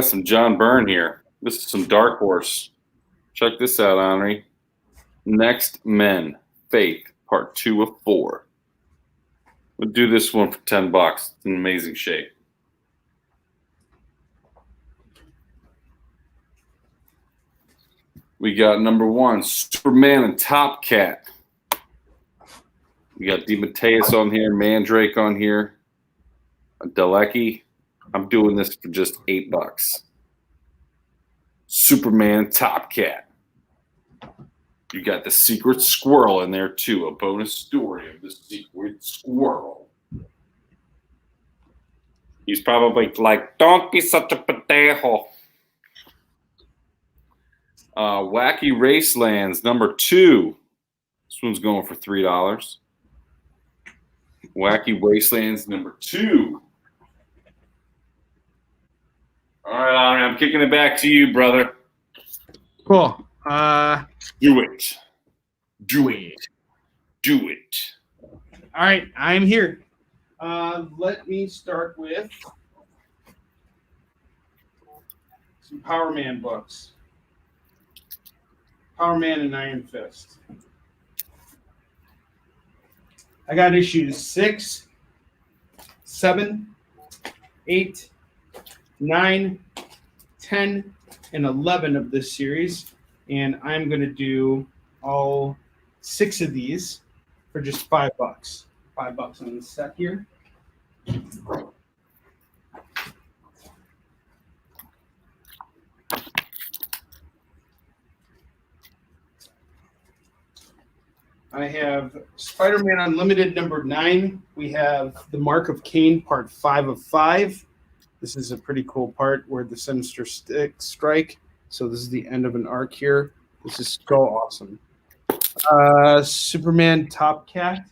some John Byrne here. This is some Dark Horse. Check this out, Onrie. Next Men, Faith, part 2 of 4. We'll do this one for $10. It's in amazing shape. We got number 1, Superman and Top Cat. We got DeMatteis on here, Mandrake on here, Dalecki. I'm doing this for just $8. Superman Top Cat. You got the Secret Squirrel in there too, a bonus story of the Secret Squirrel. He's probably like, don't be such a potato. Wacky Racelands, number 2. This one's going for $3. Wacky Wastelands, number 2. All right, Henri, I'm kicking it back to you, brother. Cool. Do it. Do it. Do it. All right, I'm here. Let me start with some Power Man books. Power Man and Iron Fist. I got issues 6, 7, 8, 9, 10, and 11 of this series. And I'm going to do all 6 of these for just $5. $5 on the set here. I have Spider-Man Unlimited number 9. We have The Mark of Cain part 5 of 5. This is a pretty cool part where the Sinister strike. So this is the end of an arc here. This is so awesome. Superman Top Cat.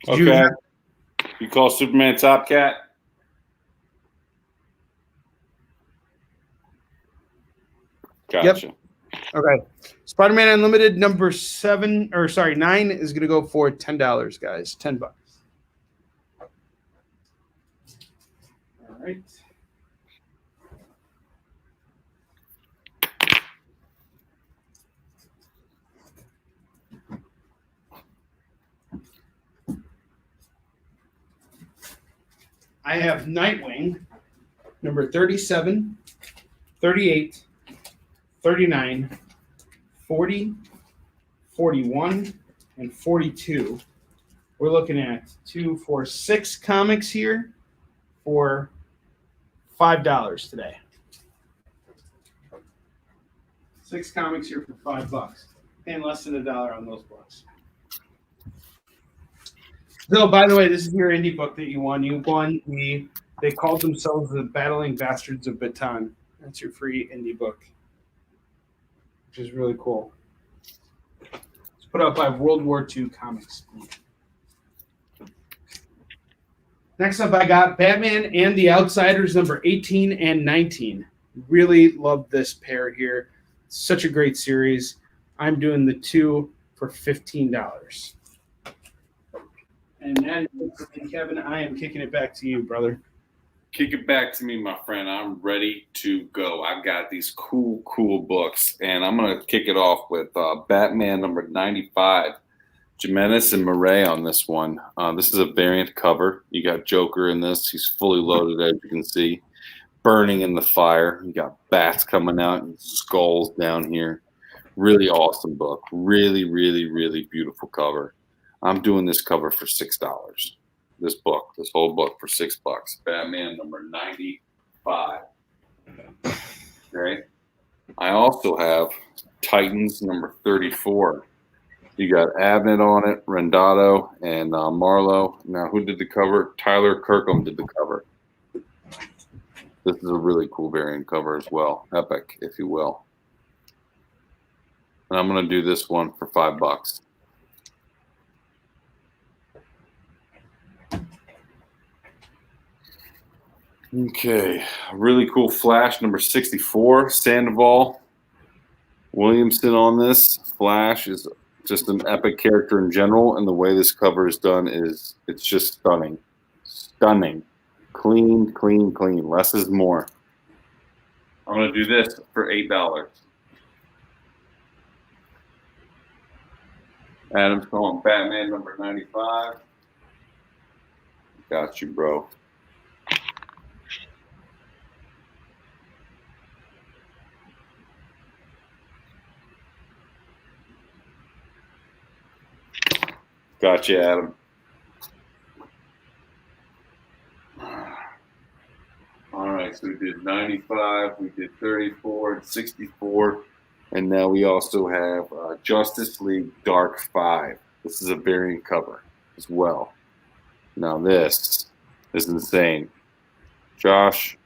Okay. You call Superman Top Cat? Gotcha. Yep. Okay. Spider-Man Unlimited number 9 is going to go for $10, guys. $10. All right. I have Nightwing number 37, 38, 39, 40, 41, and 42. We're looking at 2, 4, 6 comics here for $5 today. 6 comics here for $5. Paying less than $1 on those books. So, by the way, this is your indie book that you won. You won they called themselves the Battling Bastards of Baton. That's your free indie book, which is really cool. It's put out by World War II Comics. Next up, I got Batman and the Outsiders number 18 and 19. Really love this pair here. Such a great series. I'm doing the 2 for $15. And that is it for me, Kevin. I am kicking it back to you, brother. Kick it back to me, my friend. I'm ready to go. I've got these cool books, and I'm going to kick it off with Batman number 95. Jimenez and Murray on this one. This is a variant cover. You got Joker in this. He's fully loaded, as you can see. Burning in the fire. You got bats coming out and skulls down here. Really awesome book. Really beautiful cover. I'm doing this cover for $6. This whole book for $6. Batman number 95. Okay. I also have Titans number 34. You got Abnett on it, Rendato, and Marlowe. Now, who did the cover? Tyler Kirkham did the cover. This is a really cool variant cover as well. Epic, if you will. And I'm going to do this one for $5. Okay, really cool Flash number 64, Sandoval Williamson on this. Flash is just an epic character in general, and the way this cover is done is it's just stunning. Stunning. Clean. Less is more. I'm going to do this for $8. Adam's calling Batman number 95. Got you, bro. Got you, Adam. All right, so we did 95, we did 34, and 64, and now we also have Justice League Dark 5. This is a variant cover as well. Now this is insane. Josh,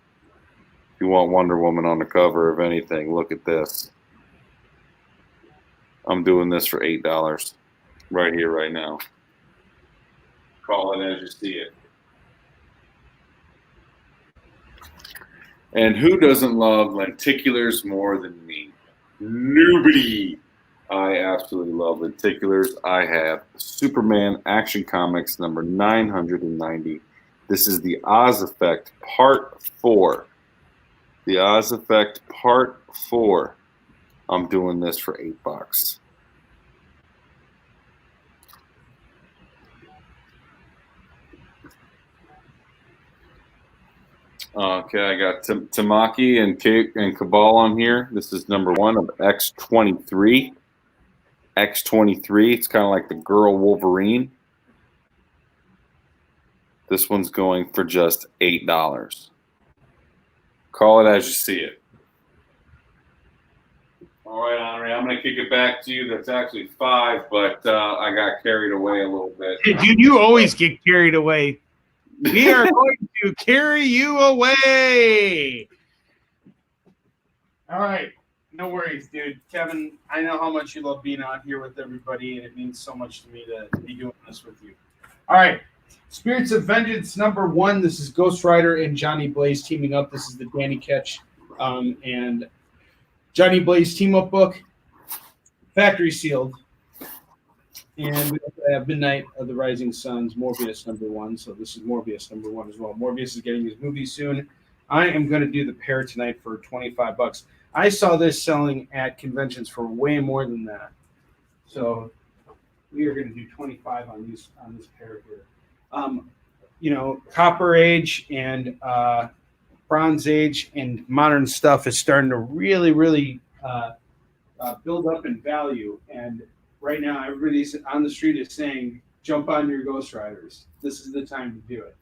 if you want Wonder Woman on the cover of anything, look at this. I'm doing this for $8 right here, right now. Call it as you see it. And who doesn't love lenticulars more than me? Nobody. I absolutely love lenticulars. I have Superman Action Comics number 990. This is the Oz Effect Part 4. The Oz Effect Part 4. I'm doing this for $8. Okay, I got Tamaki and Kate and Cabal on here. This is number 1 of X-23. X-23, it's kind of like the girl Wolverine. This one's going for just $8. Call it as you see it. All right, Onrie, I'm going to kick it back to you. That's actually $5, but I got carried away a little bit. Dude, you always get carried away. We are going to carry you away. All right. No worries, dude. Kevin, I know how much you love being out here with everybody, and it means so much to me to be doing this with you. All right. Spirits of Vengeance number 1. This is Ghost Rider and Johnny Blaze teaming up. This is the Danny Ketch and Johnny Blaze team-up book. Factory sealed. And we also have Midnight of the Rising Suns, Morbius number 1. So this is Morbius number 1 as well. Morbius is getting his movie soon. I am going to do the pair tonight for $25. I saw this selling at conventions for way more than that. So we are going to do 25 on this pair here. You know, Copper Age and Bronze Age and modern stuff is starting to really, really build up in value. And right now, everybody's on the street is saying, jump on your Ghost Riders. This is the time to do it.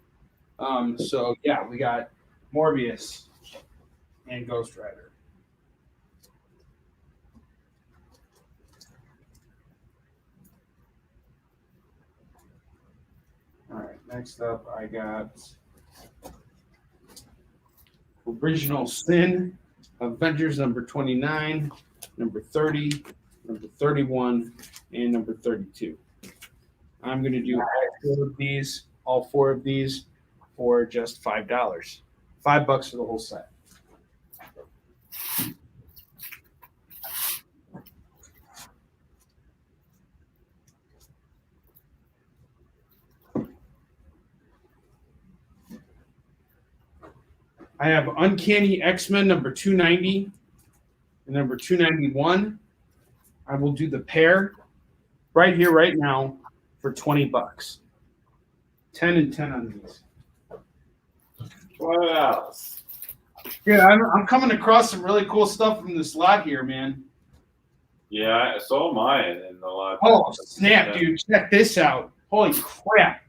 So, yeah, we got Morbius and Ghost Rider. All right, next up, I got Original Sin, Avengers number 29, number 30, number 31, and number 32. I'm going to do all four of these for just $5. $5 for the whole set. I have Uncanny X-Men number 290 and number 291. I will do the pair right here, right now for $20. 10 and 10 on these. Wow. Yeah, I'm coming across some really cool stuff from this lot here, man. Yeah, I saw mine in the lot. Oh, snap, dude. Check this out. Holy crap.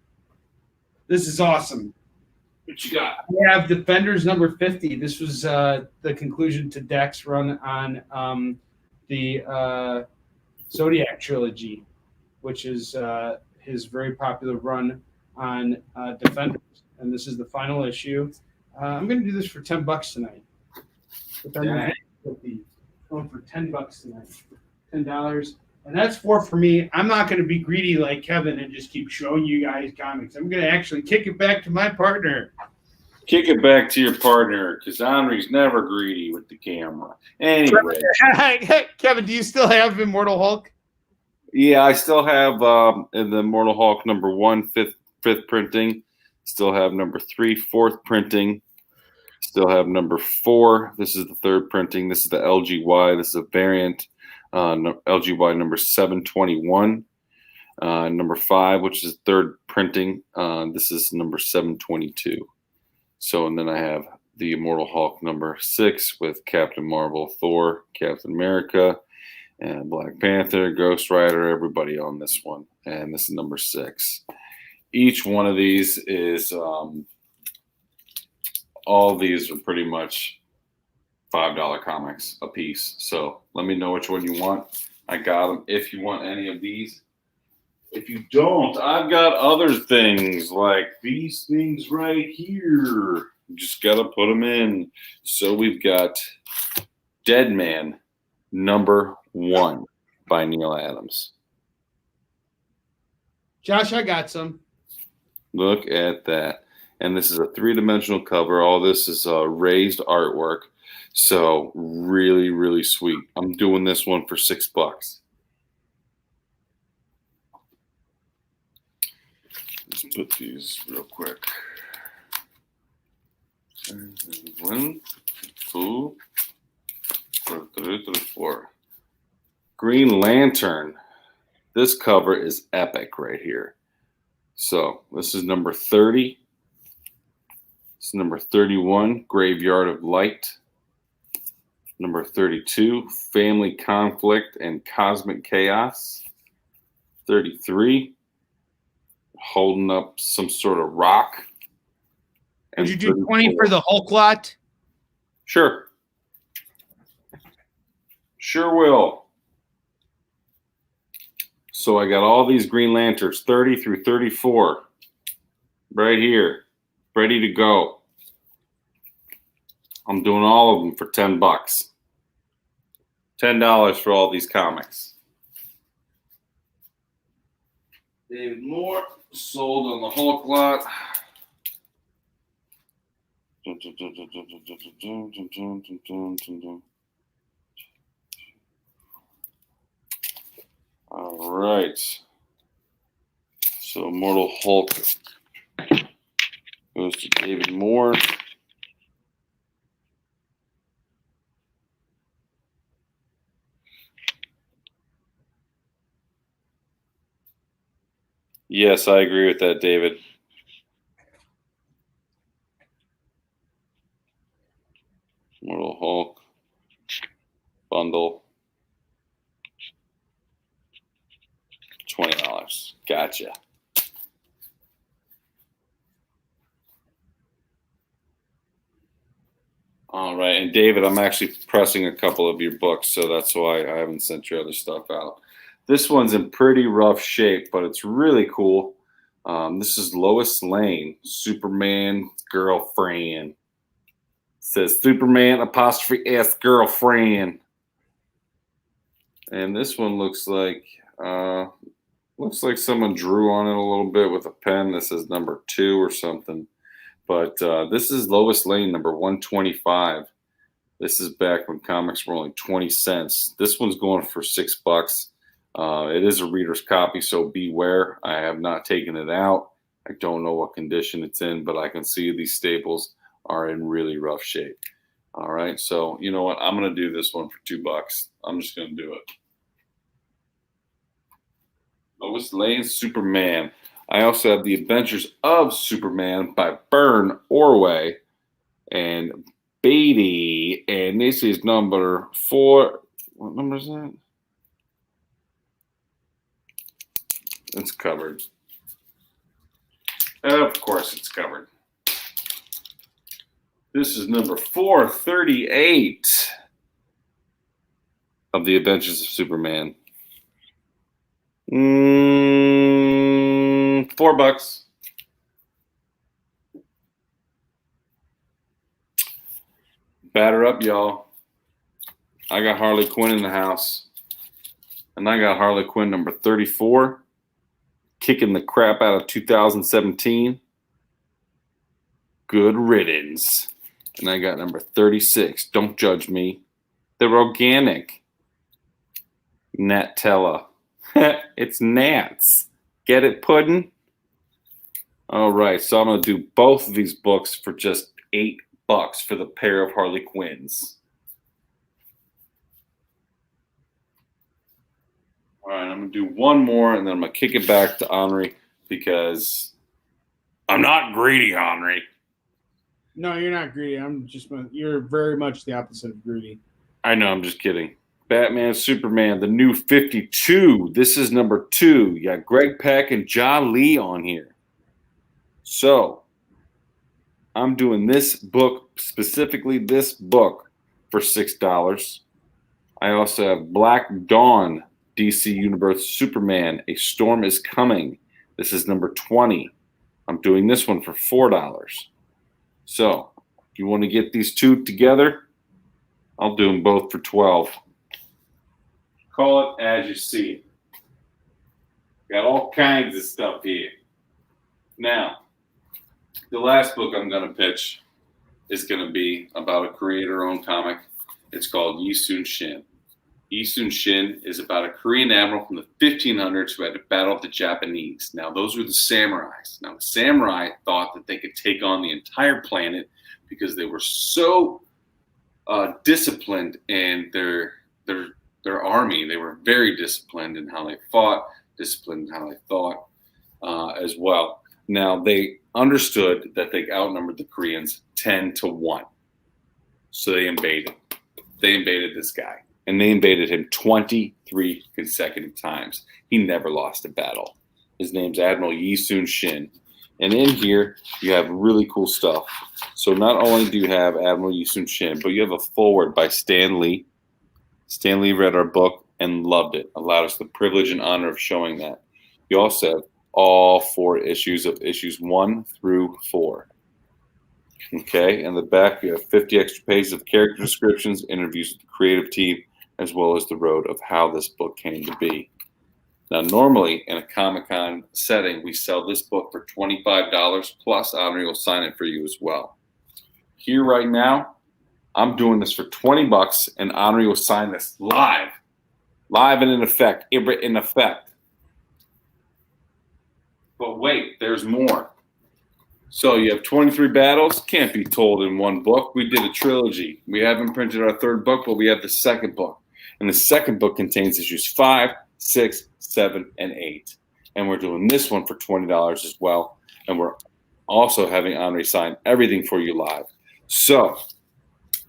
This is awesome. What you got? We have Defenders number 50. This was the conclusion to Dak's run on the Zodiac trilogy, which is his very popular run on Defenders. And this is the final issue. I'm going to do this for $10 tonight. Defenders 50. Going for $10 tonight. $10. And that's for me. I'm not going to be greedy like Kevin and just keep showing you guys comics. I'm going to actually kick it back to my partner. Kick it back to your partner, because Onrie's never greedy with the camera. Anyway. Kevin, do you still have Immortal Hulk? Yeah, I still have the Immortal Hulk number 1, fifth printing. Still have number 3, 4th printing. Still have number 4. This is the 3rd printing. This is the LGY. This is a variant. LGY number 721. Number 5, which is 3rd printing. This is number 722. So, and then I have the Immortal Hulk number 6 with Captain Marvel, Thor, Captain America, And Black Panther, Ghost Rider, everybody on this one. And this is number 6. Each one of these is, all these are pretty much $5 comics a piece. So let me know which one you want. I got them if you want any of these. If you don't, I've got other things like these things right here. You just got to put them in. So we've got Dead Man number 1 by Neil Adams. Josh, I got some. Look at that. And this is a 3-dimensional cover. All this is raised artwork. So really, really sweet. I'm doing this one for $6. Let's put these real quick. 1, 2, 3, 4. Green Lantern. This cover is epic right here. So this is number 30. This is number 31, Graveyard of Light. Number 32, Family Conflict and Cosmic Chaos. 33, holding up some sort of rock. And Would you do 20 for the Hulk lot? Sure. Sure will. So I got all these Green Lanterns, 30 through 34, right here, ready to go. I'm doing all of them for $10. $10 for all these comics. David Moore sold on the Hulk lot. All right. So Immortal Hulk goes to David Moore. Yes, I agree with that, David. Immortal Hulk bundle. $20. Gotcha. All right. And David, I'm actually pressing a couple of your books, so that's why I haven't sent your other stuff out. This one's in pretty rough shape, but it's really cool. This is Lois Lane, Superman girlfriend. It says Superman 'S girlfriend. And this one looks like someone drew on it a little bit with a pen. This is number 2 or something. But this is Lois Lane number 125. This is back when comics were only 20 cents. This one's going for $6. It is a reader's copy, so beware. I have not taken it out. I don't know what condition it's in, but I can see these staples are in really rough shape. All right, so you know what? I'm going to do this one for $2. I'm just going to do it. Lois Lane, Superman. I also have The Adventures of Superman by Byrne Orway and Beatty. And this is number 4. What number is that? It's covered. Of course it's covered. This is number 438 of The Adventures of Superman. $4. Batter up, y'all. I got Harley Quinn in the house. And I got Harley Quinn number 34. Kicking the crap out of 2017. Good riddance. And I got number 36. Don't judge me. They're organic. Natella. It's Nats. Get it, Puddin'? All right, so I'm going to do both of these books for just $8 for the pair of Harley Quinns. All right, I'm going to do one more, and then I'm going to kick it back to Onrie because I'm not greedy, Onrie. No, you're not greedy. You're very much the opposite of greedy. I know, I'm just kidding. Batman, Superman, the new 52. This is number 2. You got Greg Pak and John Lee on here. So I'm doing this book, specifically this book, for $6. I also have Black Dawn, DC Universe Superman, A Storm is Coming. This is number 20. I'm doing this one for $4. So if you want to get these two together, I'll do them both for $12. Call it as you see it. Got all kinds of stuff here. Now, the last book I'm going to pitch is going to be about a creator-owned comic. It's called Yi Sun Shin. Yi Sun Shin is about a Korean admiral from the 1500s who had to battle the Japanese. Now, those were the samurais. Now, the samurai thought that they could take on the entire planet because they were so disciplined in their army. They were very disciplined in how they fought, disciplined in how they thought as well. Now, they understood that they outnumbered the Koreans 10-1. So they invaded. They invaded this guy. And they invaded him 23 consecutive times. He never lost a battle. His name's Admiral Yi Sun Shin. And in here, you have really cool stuff. So not only do you have Admiral Yi Sun Shin, but you have a foreword by Stan Lee. Stan Lee read our book and loved it, allowed us the privilege and honor of showing that. You also have all 4 issues of issues 1 through 4. Okay, in the back, you have 50 extra pages of character descriptions, interviews with the creative team, as well as the road of how this book came to be. Now, normally in a Comic-Con setting, we sell this book for $25, plus Onrie will sign it for you as well. Here right now, I'm doing this for $20, and Onrie will sign this live and in effect, in effect. But wait, there's more. So you have 23 battles, can't be told in one book. We did a trilogy. We haven't printed our 3rd book, but we have the 2nd book. And the 2nd book contains issues 5, 6, 7, and 8. And we're doing this one for $20 as well. And we're also having Onrie sign everything for you live. So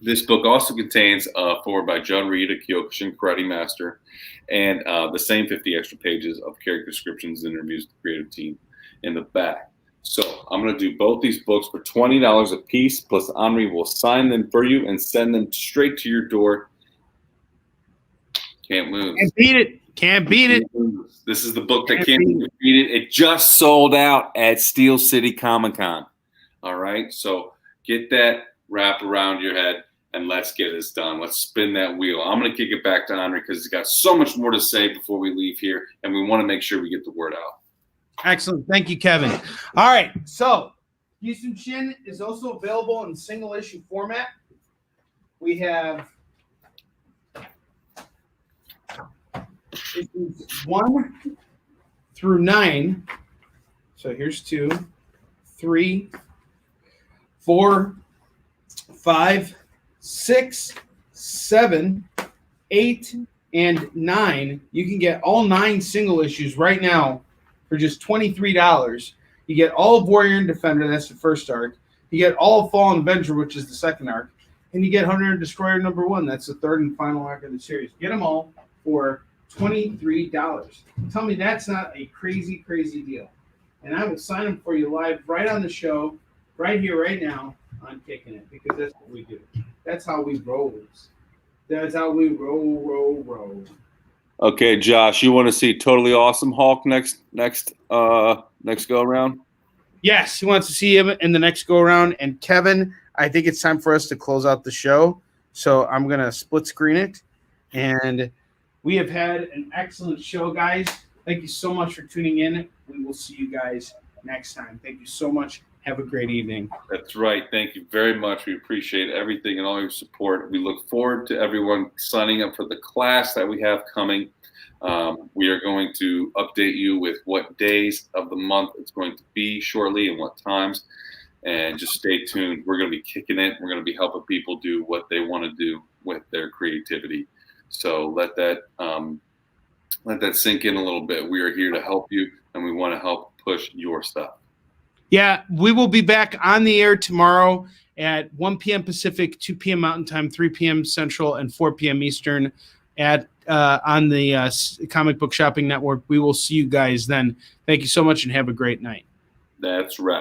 this book also contains a foreword by John Reed, a Kyokushin karate master, and the same 50 extra pages of character descriptions and interviews with the creative team in the back. So I'm going to do both these books for $20 a piece, plus Onrie will sign them for you and send them straight to your door. Can't lose. Can't beat it. Can't beat it. This is the book that can't be defeated. It just sold out at Steel City Comic-Con. All right, so get that wrapped around your head, and let's get this done. Let's spin that wheel. I'm going to kick it back to Onrie because he's got so much more to say before we leave here, and we want to make sure we get the word out. Excellent. Thank you, Kevin. All right. So, Yi Sun Shin is also available in single issue format. We have issues 1 through 9. So here's 2, 3, 4, 5, 6, 7, 8, and 9. You can get all 9 single issues right now for just $23. You get all of Warrior and Defender, that's the 1st arc. You get all of Fallen Avenger, which is the 2nd arc. And you get Hunter and Destroyer number 1. That's the 3rd and final arc of the series. Get them all for $23. Tell me that's not a crazy, crazy deal. And I will sign them for you live right on the show, right here, right now on Kickin' It, because that's what we do. That's how we roll. That's how we roll. Okay, Josh, you want to see Totally Awesome Hulk next go around? Yes, he wants to see him in the next go around. And Kevin, I think it's time for us to close out the show. So I'm gonna split screen it. And we have had an excellent show, guys. Thank you so much for tuning in. We will see you guys next time. Thank you so much. Have a great evening. That's right. Thank you very much. We appreciate everything and all your support. We look forward to everyone signing up for the class that we have coming. We are going to update you with what days of the month it's going to be shortly and what times. And just stay tuned. We're going to be kicking it. We're going to be helping people do what they want to do with their creativity. So let that sink in a little bit. We are here to help you, and we want to help push your stuff. Yeah, we will be back on the air tomorrow at 1 p.m. Pacific, 2 p.m. Mountain Time, 3 p.m. Central, and 4 p.m. Eastern. at on the Comic Book Shopping Network. We will see you guys then. Thank you so much and have a great night. That's right.